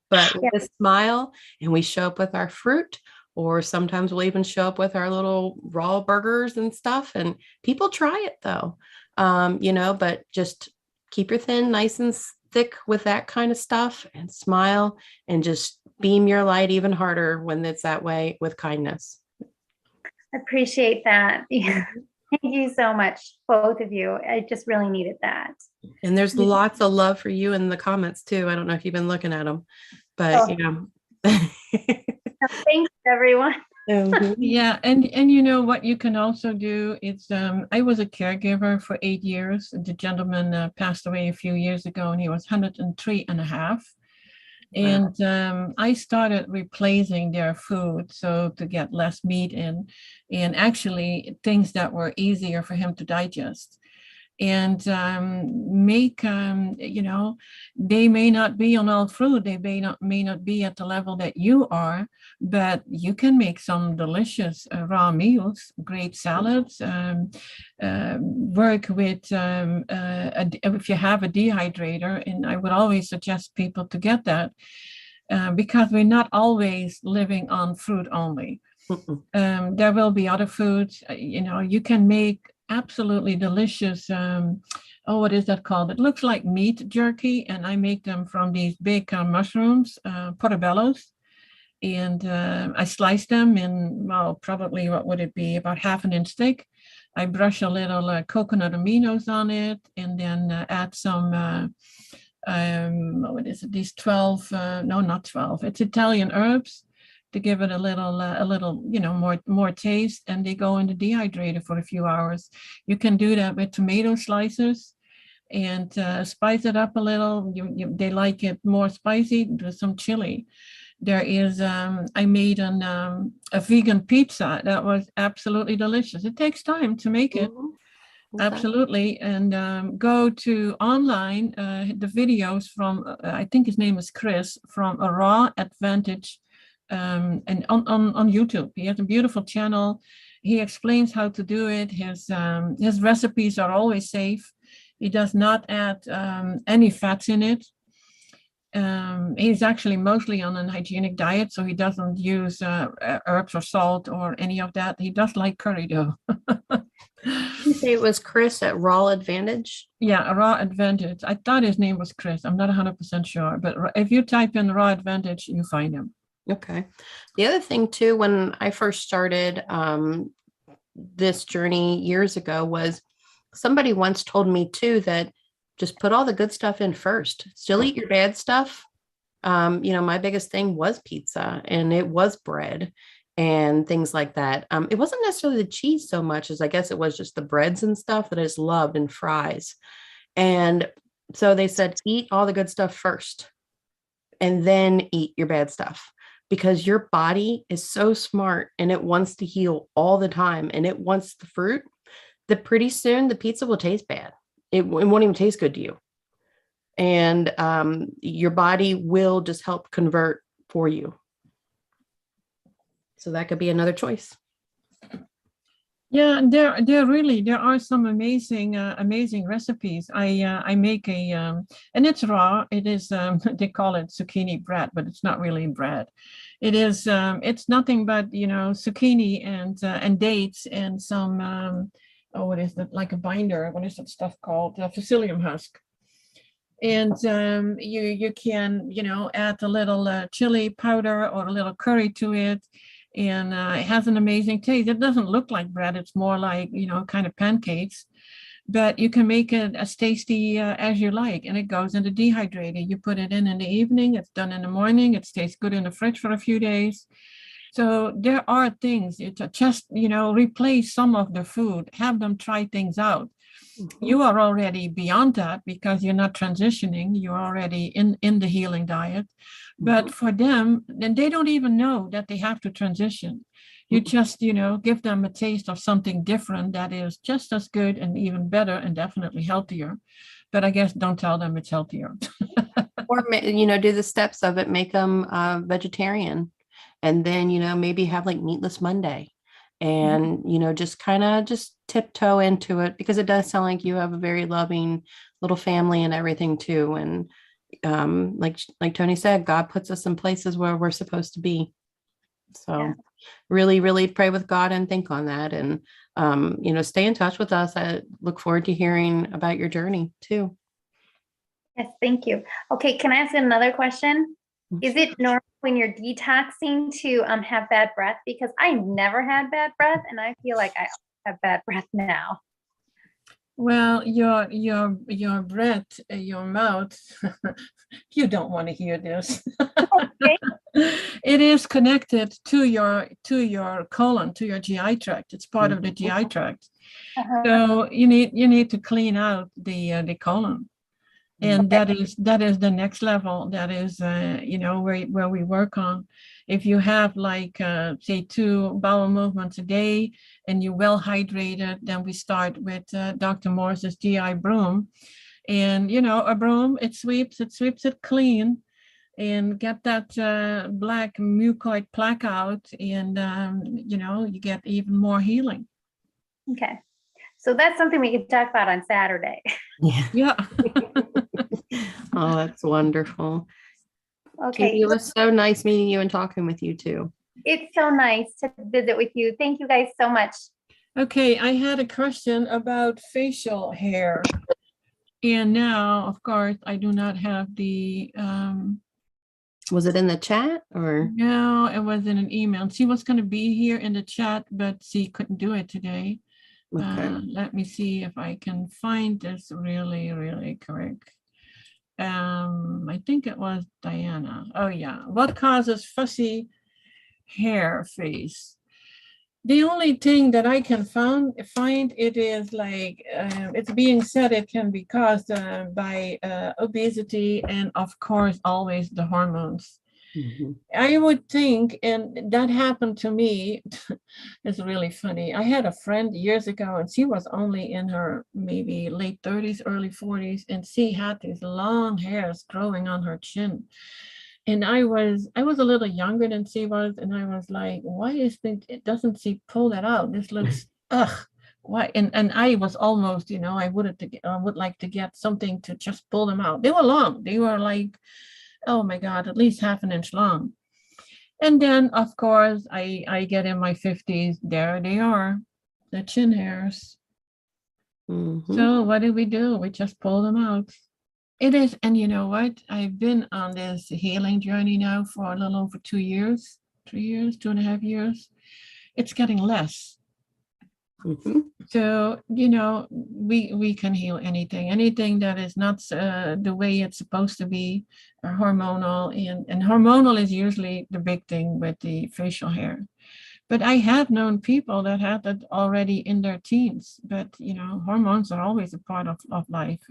But with a smile, and we show up with our fruit, or sometimes we'll even show up with our little raw burgers and stuff. And people try it though, but just keep your thin nice and thick with that kind of stuff, and smile, and just beam your light even harder when it's that way, with kindness. I appreciate that. Thank you so much, both of you. I just really needed that. And there's lots of love for you in the comments too. I don't know if you've been looking at them, but Thanks, everyone. Yeah, and you know what you can also do is, I was a caregiver for 8 years. The gentleman passed away a few years ago, and he was 103 and a half. And I started replacing their food so to get less meat in, and actually things that were easier for him to digest. And make they may not be on all fruit, they may not be at the level that you are, but you can make some delicious raw meals, great salads. Work with if you have a dehydrator, and I would always suggest people to get that, because we're not always living on fruit only. There will be other foods. You can make absolutely delicious, what is that called? It looks like meat jerky, and I make them from these big mushrooms, portobellos, and I slice them in, well, probably, what would it be, about half an inch thick. I brush a little coconut aminos on it, and then add some what is it, these 12, no, not 12, it's Italian herbs, to give it a little, more taste, and they go in the dehydrator for a few hours. You can do that with tomato slices and spice it up a little. They like it more spicy, do some chili. There is, I made a vegan pizza that was absolutely delicious. It takes time to make it. Okay. Absolutely. And go to online, the videos from, I think his name is Chris, from A Raw Advantage, and on YouTube. He has a beautiful channel. He explains how to do it. His recipes are always safe. He does not add any fats in it. He's actually mostly on an hygienic diet, so he doesn't use herbs or salt or any of that. He does like curry, though. Did you say it was Chris at Raw Advantage? Yeah, a Raw Advantage. I thought his name was Chris. I'm not 100% sure, but if you type in Raw Advantage, you find him. Okay. The other thing too, when I first started this journey years ago, was somebody once told me too that just put all the good stuff in first. Still eat your bad stuff. My biggest thing was pizza, and it was bread and things like that. It wasn't necessarily the cheese so much as I guess it was just the breads and stuff that I just loved, and fries. And so they said, eat all the good stuff first and then eat your bad stuff. Because your body is so smart and it wants to heal all the time, and it wants the fruit, that pretty soon the pizza will taste bad. It won't even taste good to you. And your body will just help convert for you. So that could be another choice. Yeah, there are some amazing recipes. I make and it's raw. It is they call it zucchini bread, but it's not really bread. It is it's nothing but zucchini and dates and some what is that, like a binder? What is that stuff called? Psyllium husk. And you can add a little chili powder or a little curry to it. And it has an amazing taste. It doesn't look like bread. It's more like, kind of pancakes, but you can make it as tasty as you like. And it goes in the dehydrator. You put it in the evening. It's done in the morning. It stays good in the fridge for a few days. So there are things, just, replace some of the food, have them try things out. Mm-hmm. You are already beyond that because you're not transitioning. You're already in the healing diet. But for them, then they don't even know that they have to transition. You just, give them a taste of something different that is just as good and even better and definitely healthier. But I guess don't tell them it's healthier. Or, do the steps of it, make them vegetarian. And then, maybe have like meatless Monday. And, just tiptoe into it, because it does sound like you have a very loving little family and everything too. And like Toni said, God puts us in places where we're supposed to be. So really, really pray with God and think on that. And, stay in touch with us. I look forward to hearing about your journey too. Yes, thank you. Okay, can I ask another question? Is it normal when you're detoxing to have bad breath? Because I never had bad breath, and I feel like I have bad breath now. Well, your breath, your mouth, you don't want to hear this. Okay. It is connected to your colon, to your GI tract. It's part of the GI tract. So you need to clean out the colon. And that is the next level. That is, where we work on. If you have like, say, 2 bowel movements a day and you're well hydrated, then we start with Dr. Morse's GI broom. And, a broom, it sweeps it clean and get that black mucoid plaque out. And, you get even more healing. Okay. So that's something we can talk about on Saturday. Yeah. Oh, that's wonderful. Okay. It was so nice meeting you and talking with you too. It's so nice to visit with you. Thank you guys so much. Okay, I had a question about facial hair. And now, of course, I do not have the, Was it in the chat or? no, it was in an email. She was going to be here in the chat, but she couldn't do it today. Okay. Let me see if I can find this really, really correct. I think it was Diana. Oh yeah. What causes fussy hair face? The only thing that I can find it is like, it's being said it can be caused by obesity and of course always the hormones. I would think, and that happened to me. It's really funny. I had a friend years ago and she was only in her maybe late 30s, early 40s, and she had these long hairs growing on her chin. And I was a little younger than she was, and I was like, why is it doesn't she pull that out? This looks why? And I was almost, I would like to get something to just pull them out. They were long. They were like, oh my God, at least half an inch long. And then, of course, I get in my 50s. There they are, the chin hairs. So what do? We just pull them out. It is, and you know what? I've been on this healing journey now for a little over 2 years, 3 years, 2.5 years. It's getting less. So, we can heal anything that is not the way it's supposed to be, hormonal, and hormonal is usually the big thing with the facial hair. But I have known people that had that already in their teens, but hormones are always a part of life.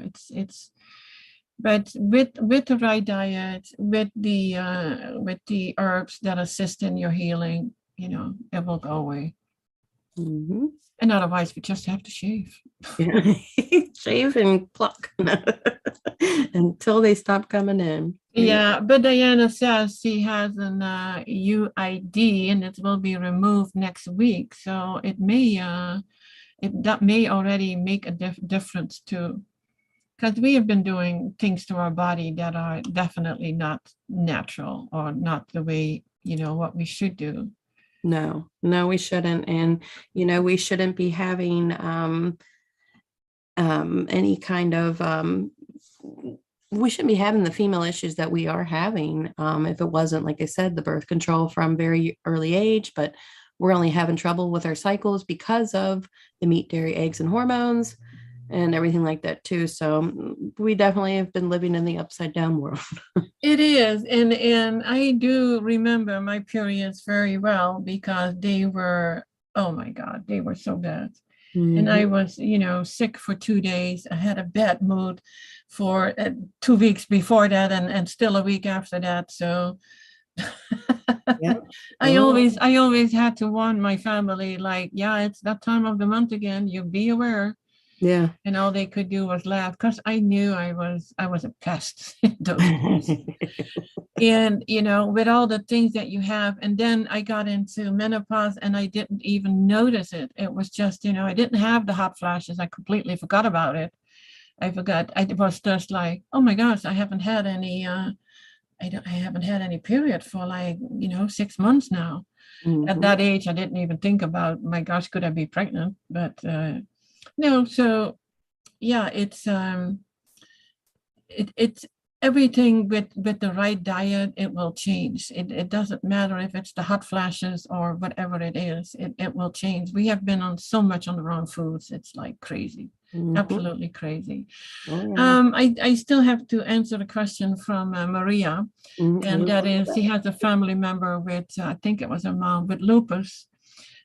But with the right diet, with the herbs that assist in your healing, it will go away. And otherwise, we just have to shave. Shave and pluck until they stop coming in. Yeah, but Diana says she has an UID and it will be removed next week. So it may that may already make a difference too. Because we have been doing things to our body that are definitely not natural or not the way, what we should do. No, we shouldn't. And, we shouldn't be having any kind of, we shouldn't be having the female issues that we are having if it wasn't, like I said, the birth control from very early age, but we're only having trouble with our cycles because of the meat, dairy, eggs, and hormones and everything like that too. So we definitely have been living in the upside down world. It is. And I do remember my periods very well because they were, oh my God, they were so bad. And I was, sick for 2 days. I had a bad mood for 2 weeks before that and still a week after that. So I always had to warn my family, like, yeah, it's that time of the month again. You be aware. Yeah. And all they could do was laugh because I knew I was a pest in those days. And, with all the things that you have. And then I got into menopause and I didn't even notice it. It was just, I didn't have the hot flashes. I completely forgot about it. I was just like, oh my gosh, I haven't had any, I haven't had any period for like, 6 months now. At that age, I didn't even think about, my gosh, could I be pregnant? But, no, so yeah, it's everything with the right diet, it will change. It doesn't matter if it's the hot flashes or whatever it is, it will change. We have been on so much on the wrong foods. It's like crazy, absolutely crazy. I still have to answer the question from Maria, and that is, she has a family member with, I think it was her mom, with lupus.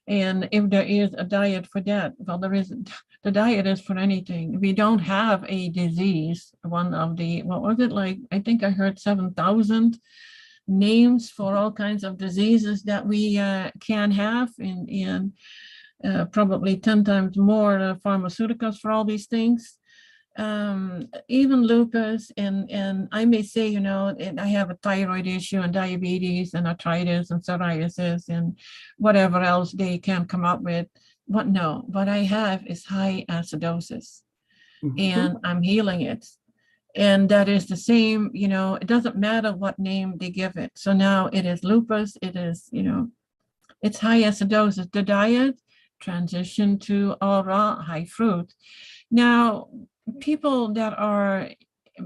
And if there is a diet for that, well, there isn't. The diet is for anything. We don't have a disease. One of the, what was it like? I think I heard 7,000 names for all kinds of diseases that we can have, and probably 10 times more pharmaceuticals for all these things. Even lupus, and I may say, you know, and I have a thyroid issue and diabetes and arthritis and psoriasis and whatever else they can come up with. But no, what I have is high acidosis, and I'm healing it. And that is the same, you know, it doesn't matter what name they give it. So now it is lupus, it is, you know, it's high acidosis. The diet transition to all raw, high fruit. Now, people that are,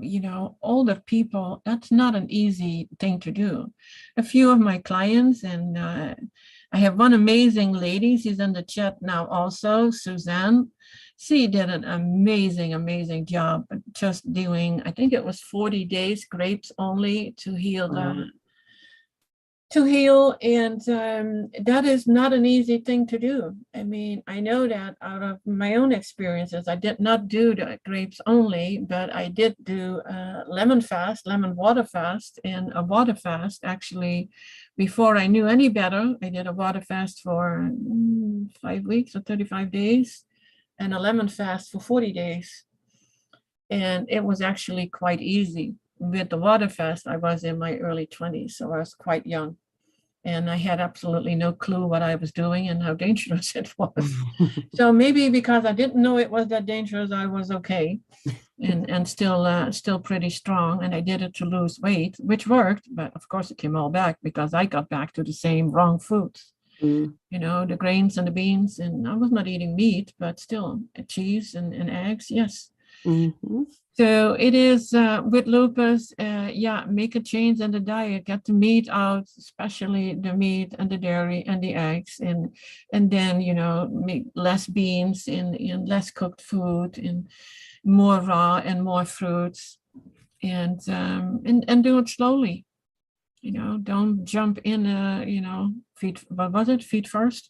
you know, older people, that's not an easy thing to do. A few of my clients, and I have one amazing lady, she's in the chat now also, Suzanne. She did an amazing job just doing, I think it was 40 days grapes only to heal and that is not an easy thing to do. I mean, I know that out of my own experiences. I did not do the grapes only, but I did do lemon water fast, and a water fast actually before I knew any better. I did a water fast for 5 weeks or 35 days and a lemon fast for 40 days. And it was actually quite easy. With the water fast, I was in my early 20s, so I was quite young. And I had absolutely no clue what I was doing and how dangerous it was. So maybe because I didn't know it was that dangerous, I was okay and still pretty strong. And I did it to lose weight, which worked. But of course, it came all back because I got back to the same wrong foods. You know, the grains and the beans. And I was not eating meat, but still cheese and eggs, yes. So it is with lupus, yeah, make a change in the diet, get the meat out, especially the meat and the dairy and the eggs, and then, you know, make less beans and less cooked food and more raw and more fruits, and do it slowly. You know, don't jump in, you know, what was it? Feet first.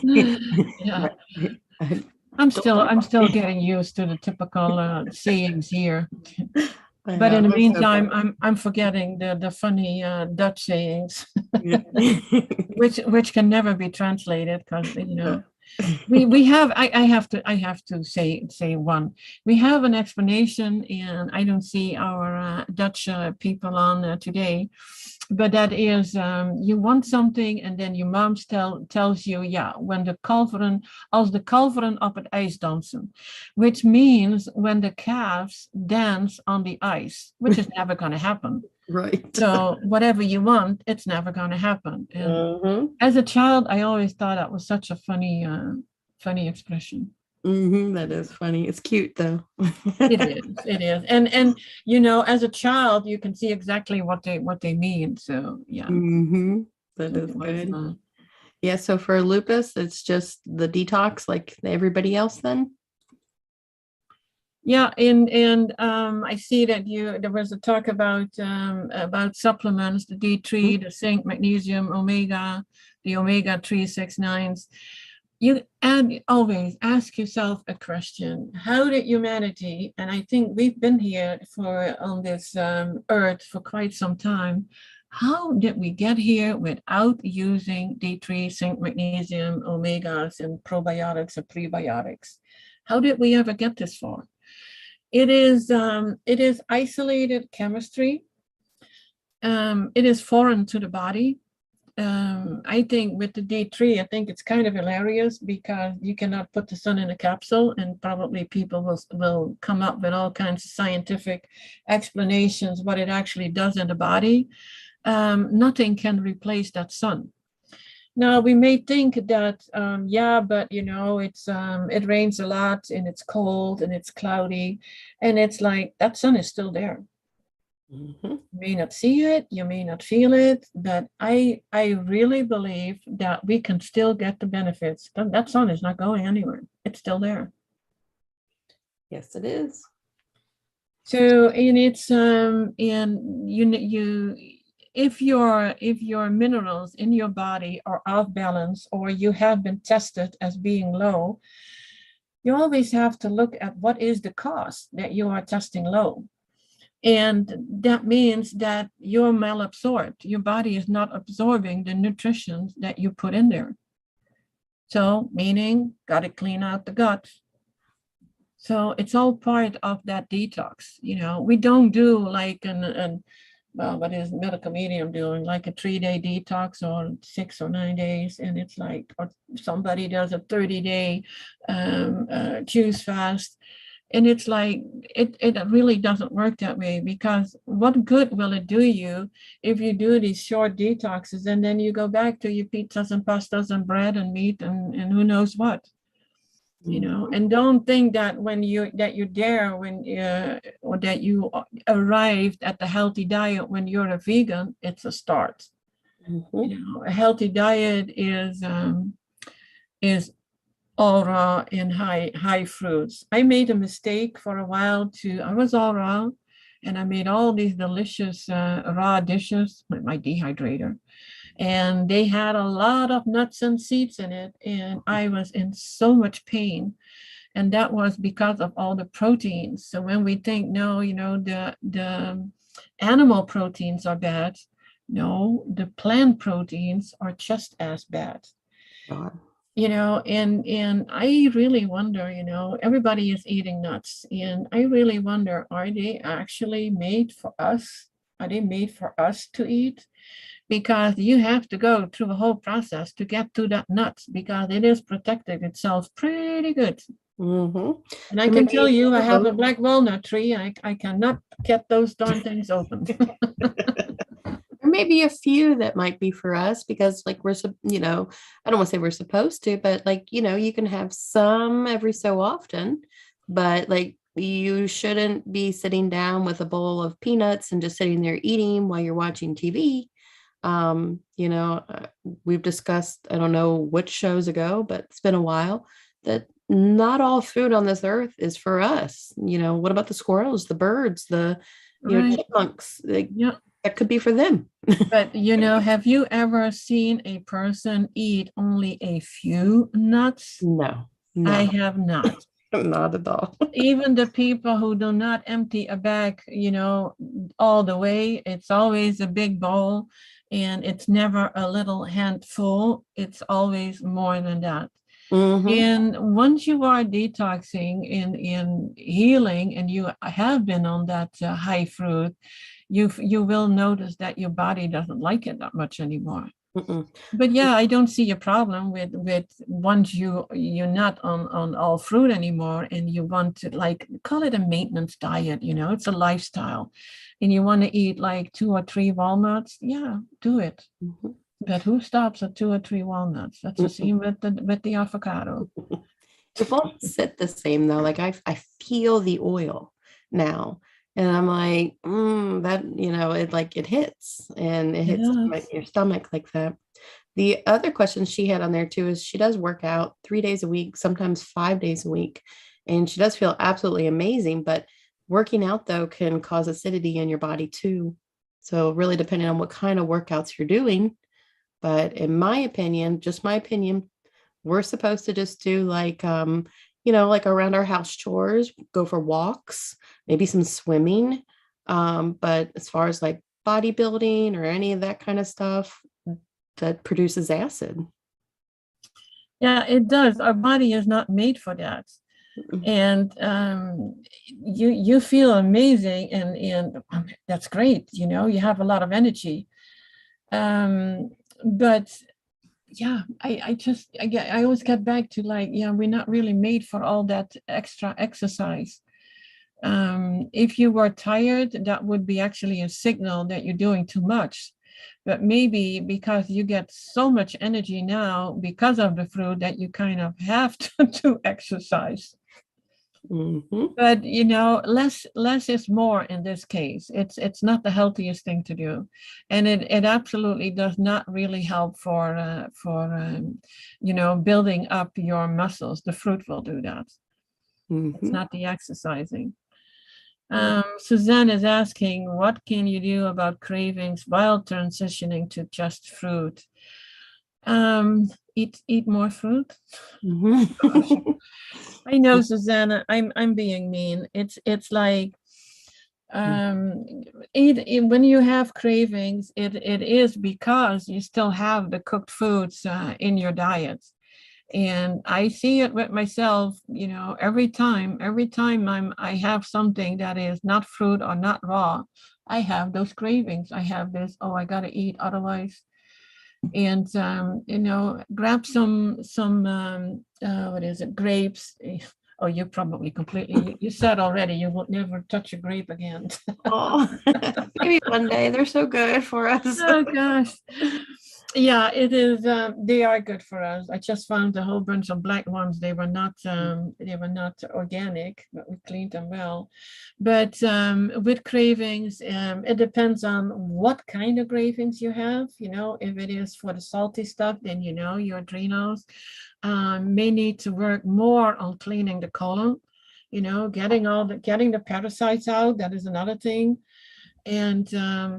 Yeah. I'm still getting used to the typical sayings here. But in the meantime, I'm forgetting the funny Dutch sayings, which can never be translated because, you know, we have I have to say one. We have an explanation, and I don't see our Dutch people on today. But that is, you want something, and then your mom tells you, yeah, when de kalveren, als de kalveren op het ijs dansen, which means when the calves dance on the ice, which is never going to happen. Right. So whatever you want, it's never going to happen. And as a child, I always thought that was such a funny expression. That is funny. It's cute though. It is. And you know, as a child, you can see exactly what they mean. So yeah. That is good. Yeah, so for lupus, it's just the detox like everybody else then? Yeah, and I see that there was a talk about supplements, the D3, the zinc, magnesium, omega, the omega-3, 6, 9s. You always ask yourself a question: how did humanity, and I think we've been here on this earth for quite some time, how did we get here without using D3, zinc, magnesium, omegas, and probiotics or prebiotics? How did we ever get this far? It is isolated chemistry. It is foreign to the body. I think with the D3, I think it's kind of hilarious because you cannot put the sun in a capsule, and probably people will come up with all kinds of scientific explanations what it actually does in the body. Nothing can replace that sun. Now we may think that yeah, but you know, it rains a lot and it's cold and it's cloudy, and it's like that sun is still there. You may not see it, you may not feel it, but I really believe that we can still get the benefits. That sun is not going anywhere. It's still there. Yes, it is. So, and it's and if your minerals in your body are off balance or you have been tested as being low, you always have to look at what is the cause that you are testing low. And that means that you're malabsorbed. Your body is not absorbing the nutrition that you put in there. So, meaning, got to clean out the gut. So it's all part of that detox. We don't do like well, what is medical medium doing? Like a 3-day detox or 6 or 9 days. And it's like, or somebody does a 30-day juice fast. And it's like, it really doesn't work that way, because what good will it do you if you do these short detoxes and then you go back to your pizzas and pastas and bread and meat and who knows what? And don't think that you're there or that you arrived at the healthy diet when you're a vegan. It's a start. A healthy diet is all raw and high fruits. I made a mistake for a while too. I was all raw, and I made all these delicious raw dishes with my dehydrator. And they had a lot of nuts and seeds in it, and I was in so much pain. And that was because of all the proteins. So when we think, no, the animal proteins are bad, no, the plant proteins are just as bad. God. And I really wonder, everybody is eating nuts, and I really wonder, are they actually made for us? Are they made for us to eat? Because you have to go through a whole process to get to that nut, because it is protecting itself pretty good. And I can tell you, I have a black walnut tree. I cannot get those darn things open. There may be a few that might be for us, because like I don't want to say we're supposed to, but like, you can have some every so often, but like you shouldn't be sitting down with a bowl of peanuts and just sitting there eating while you're watching TV. We've discussed, I don't know which shows ago, but it's been a while, that not all food on this earth is for us. What about the squirrels, the birds, the Right. chipmunks? Yeah. That could be for them. But have you ever seen a person eat only a few nuts? No. I have not. Not at all. Even the people who do not empty a bag, all the way, it's always a big bowl, and it's never a little handful. It's always more than that. And once you are detoxing in healing, and you have been on that high fruit, you will notice that your body doesn't like it that much anymore. But yeah, I don't see a problem with once you're not on all fruit anymore, and you want to, like, call it a maintenance diet, it's a lifestyle, and you want to eat like 2 or 3 walnuts, yeah, do it. But who stops at 2 or 3 walnuts? That's the same with the avocado. It won't sit the same though. Like I feel the oil now. And I'm like, that, it hits, and it hits your stomach like that. The other question she had on there too is she does work out 3 days a week, sometimes 5 days a week. And she does feel absolutely amazing, but working out though can cause acidity in your body too. So really depending on what kind of workouts you're doing. But in my opinion, just my opinion, we're supposed to just do like, like around our house chores, go for walks, maybe some swimming. But as far as like bodybuilding or any of that kind of stuff, that produces acid. Yeah, it does. Our body is not made for that. And you feel amazing, and that's great. You have a lot of energy. But yeah, I always get back to like, we're not really made for all that extra exercise. If you were tired, that would be actually a signal that you're doing too much. But maybe because you get so much energy now because of the fruit that you kind of have to exercise. But less is more in this case. It's not the healthiest thing to do, and it absolutely does not really help for building up your muscles. The fruit will do that. It's not the exercising. Suzanne is asking, what can you do about cravings while transitioning to just fruit? Eat more fruit. Mhm. I know, Susanna, I'm being mean. It's like when you have cravings, it is because you still have the cooked foods in your diet. And I see it with myself, every time I have something that is not fruit or not raw, I have those cravings. I have this, oh, I gotta eat, otherwise. And grab some what is it, grapes. Oh, you probably completely, you said already you will never touch a grape again. Oh, maybe one day. They're so good for us. Oh gosh. Yeah, it is. They are good for us. I just found a whole bunch of black ones. They were not organic, but we cleaned them well. But with cravings, it depends on what kind of cravings you have. If it is for the salty stuff, then your adrenals may need to work more on cleaning the colon. Getting the parasites out. That is another thing. And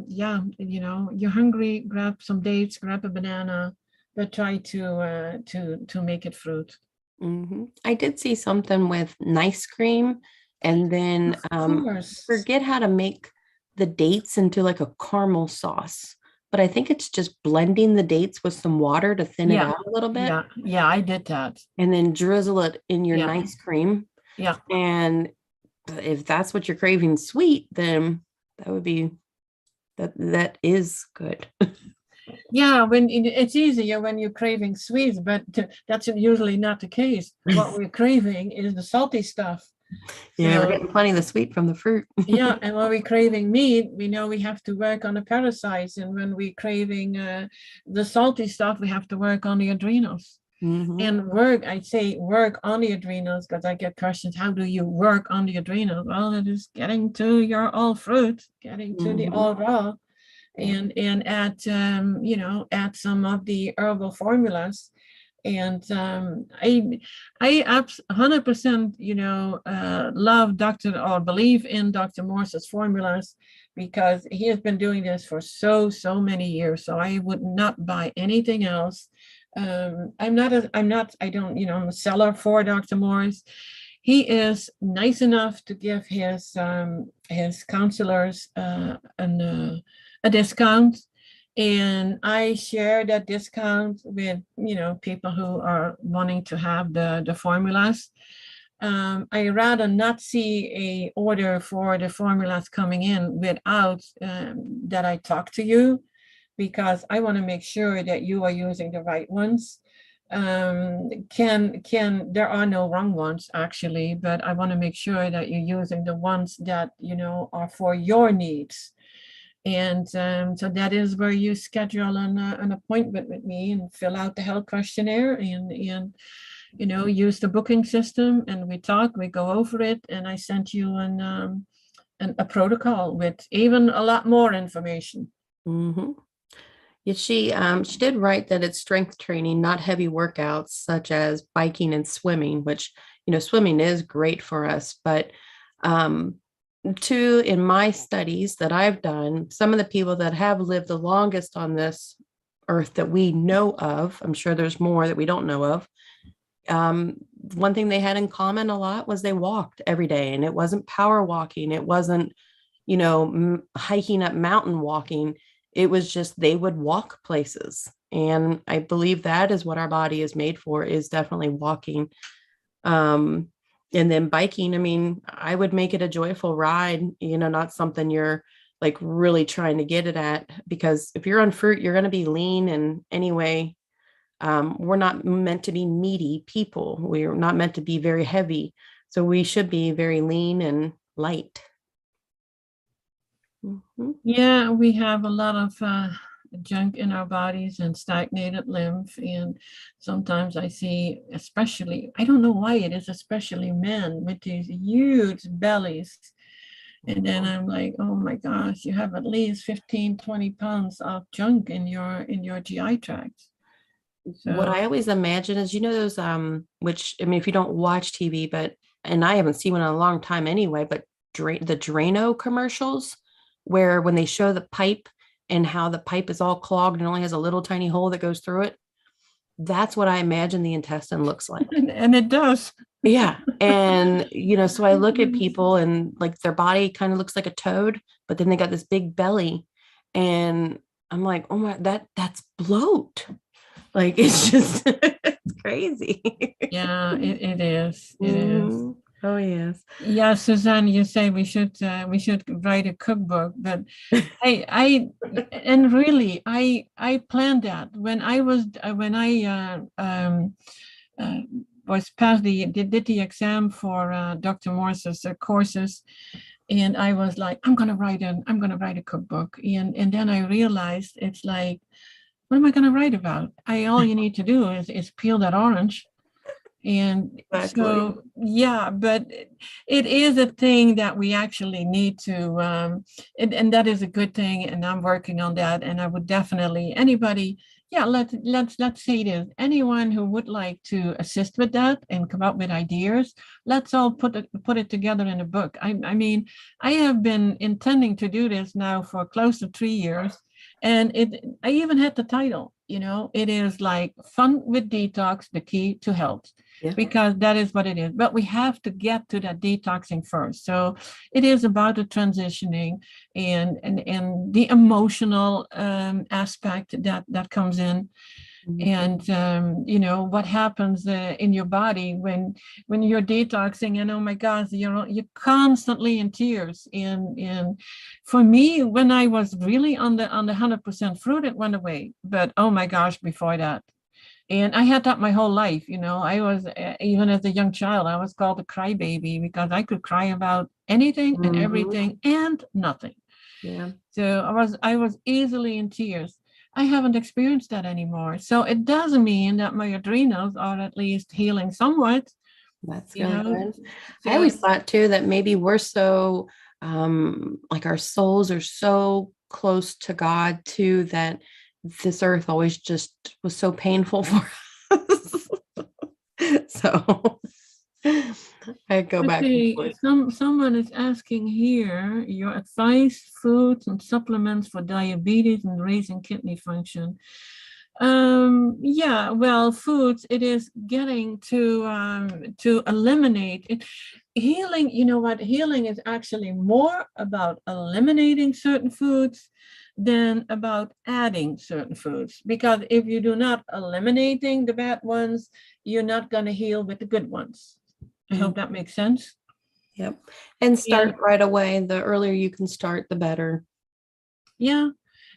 yeah, you're hungry, grab some dates, grab a banana, but try to make it fruit. I did see something with nice cream, and then Of course. forget how to make the dates into like a caramel sauce. But I think it's just blending the dates with some water to thin it Yeah. out a little bit, Yeah, I did that. and then drizzle it in your Yeah. nice cream. Yeah. And if that's what you're craving sweet, then that would be that is good. Yeah, when it's easier when you're craving sweets, but that's usually not the case. What we're craving is the salty stuff. Yeah, we're So, getting plenty of the sweet from the fruit. yeah, and when we're craving meat, we know we have to work on the parasites, and when we're craving the salty stuff, we have to work on the adrenals. And I'd say work on the adrenals, because I get questions, how do you work on the adrenals? Well, it is getting to your all fruit, getting to the all raw, and add add some of the herbal formulas. And I 100% love Dr. or believe in Dr. Morse's formulas, because he has been doing this for so many years. So I would not buy anything else. I'm a seller for Dr. Morse. He is nice enough to give his counselors a discount, and I share that discount with people who are wanting to have the formulas. I rather not see a order for the formulas coming in without that I talk to you, because I want to make sure that you are using the right ones. There are no wrong ones actually, but I want to make sure that you're using the ones that are for your needs. And so that is where you schedule an appointment with me and fill out the health questionnaire, and use the booking system, and we talk, we go over it, and I sent you a protocol with even a lot more information. Yeah, she did write that it's strength training, not heavy workouts such as biking and swimming, which swimming is great for us. But in my studies that I've done, some of the people that have lived the longest on this earth that we know of, I'm sure there's more that we don't know of. One thing they had in common a lot was they walked every day, and it wasn't power walking. It wasn't, hiking up mountain walking. It was just they would walk places. And I believe that is what our body is made for, is definitely walking. And then biking, I mean, I would make it a joyful ride, not something you're like really trying to get it at, because if you're on fruit, you're going to be lean. And anyway, we're not meant to be meaty people. We're not meant to be very heavy. So we should be very lean and light. Yeah, we have a lot of junk in our bodies and stagnated lymph. And sometimes I see, especially, I don't know why it is, especially men with these huge bellies. And then I'm like, oh my gosh, you have at least 15, 20 pounds of junk in your GI tract. So, what I always imagine is, those, which, I mean, if you don't watch TV, and I haven't seen one in a long time anyway, but the Drano commercials, where when they show the pipe and how the pipe is all clogged and only has a little tiny hole that goes through it. That's what I imagine the intestine looks like. And it does. Yeah. And, so I look at people and like their body kind of looks like a toad, but then they got this big belly. And I'm like, oh my, that's bloat. Like, it's just, it's crazy. Yeah, it is. It is. Oh, yes. Yeah, Suzanne, you say we should write a cookbook, but I planned that when I was passed did the exam for Dr. Morse's courses, and I was like, I'm gonna write a cookbook, and then I realized it's like, what am I gonna write about? All you need to do is peel that orange. And exactly. So, yeah, but it is a thing that we actually need to, and that is a good thing. And I'm working on that. And I would definitely, anybody, yeah, let's say this, anyone who would like to assist with that and come up with ideas, let's all put it together in a book. I mean, I have been intending to do this now for close to 3 years. And I even had the title, it is like Fun with Detox, the Key to Health. Yeah. Because that is what it is. But we have to get to that detoxing first. So it is about the transitioning and the emotional aspect that comes in. Mm-hmm. And what happens in your body when you're detoxing, and oh my gosh, you're constantly in tears. And for me, when I was really on the 100% fruit, it went away. But oh my gosh, before that. And I had that my whole life, I was, even as a young child, I was called a crybaby because I could cry about anything and everything and nothing. Yeah. So I was easily in tears. I haven't experienced that anymore. So it doesn't mean that my adrenals are at least healing somewhat. That's really good. So I always thought too that maybe we're so, like our souls are so close to God too, that this earth always just was so painful for us. So I go back. Someone is asking here your advice, foods and supplements for diabetes and raising kidney function. Yeah, well, foods, it is getting to eliminate it. Healing, healing is actually more about eliminating certain foods than about adding certain foods, because if you do not eliminating the bad ones, you're not going to heal with the good ones. I hope that makes sense. Yep. And start right away. The earlier you can start, the better. Yeah.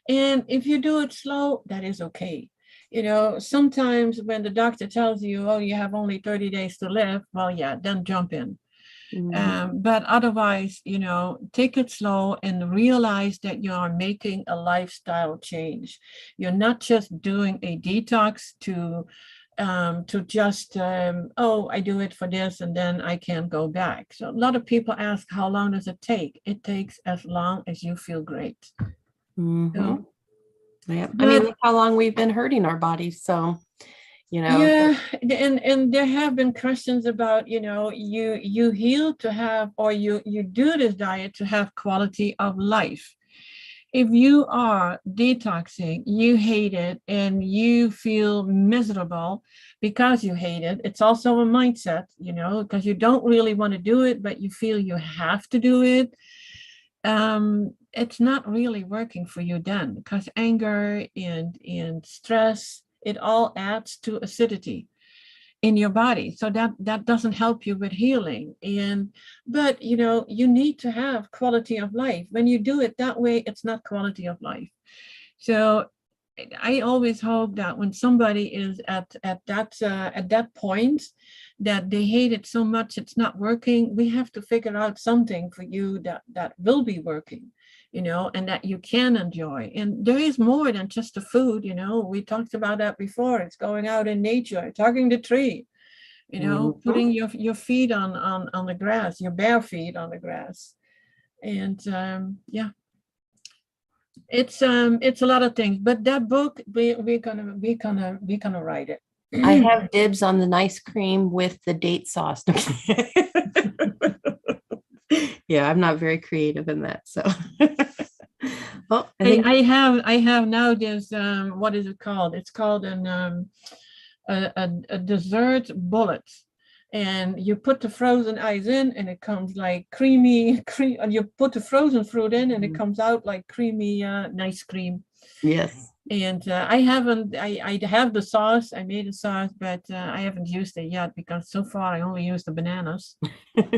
And if you do it slow, that is okay. Sometimes when the doctor tells you, oh, you have only 30 days to live, well, yeah, then jump in. But otherwise, take it slow and realize that you are making a lifestyle change. You're not just doing a detox to just, I do it for this and then I can't go back. So a lot of people ask, how long does it take? It takes as long as you feel great. So, yeah. I mean, look how long we've been hurting our bodies. So, Yeah, and there have been questions about, you heal to have, or you do this diet to have quality of life. If you are detoxing, you hate it and you feel miserable because you hate it. It's also a mindset, because you don't really want to do it, but you feel you have to do it. It's not really working for you then, because anger and stress, it all adds to acidity in your body. So that doesn't help you with healing. But you need to have quality of life. When you do it that way, it's not quality of life. So I always hope that when somebody is at that point that they hate it so much it's not working, we have to figure out something for you that will be working, and that you can enjoy. And there is more than just the food, we talked about that before. It's going out in nature, talking to tree, putting your feet on the grass, your bare feet on the grass. And yeah. It's a lot of things, but that book we're gonna write it. I have dibs on the nice cream with the date sauce. Yeah, I'm not very creative in that. So, well, I think I have now this what is it called? It's called a dessert bullet. And you put the frozen ice in and it comes like creamy cream, and you put the frozen fruit in and it comes out like creamy nice cream. yes. And I haven't, I have the sauce, I made a sauce, but I haven't used it yet because so far I only used the bananas.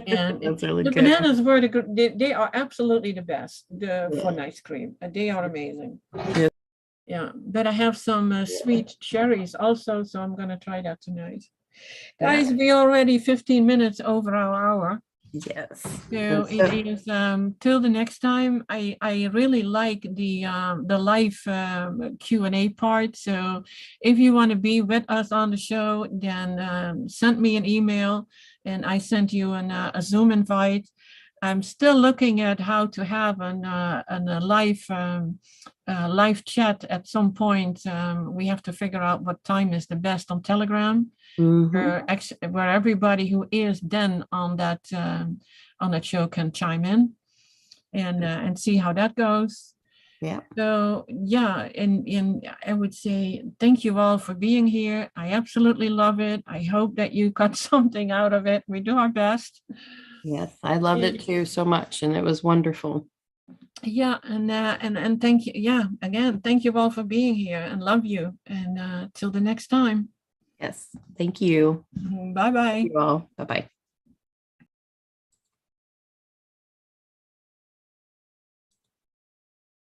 And That's really the good. bananas were they are absolutely the best Yeah. for nice cream. They are amazing. Yeah. Yeah, but I have some sweet cherries also, so I'm gonna try that tonight. Guys, we already 15 minutes over our hour. Yes. So it is till the next time. I really like the live Q&A part. So if you want to be with us on the show, then send me an email and I send you a Zoom invite. I'm still looking at how to have a live chat at some point. We have to figure out what time is the best on Telegram. Where everybody who is then on that show can chime in and see how that goes. Yeah. So yeah, and I would say thank you all for being here. I absolutely love it. I hope that you got something out of it. We do our best. Yes, I loved it too so much, and it was wonderful. Yeah, and thank you. Yeah, again, thank you all for being here and love you. And till the next time. Yes, thank you. Bye bye. Thank you all. Bye bye.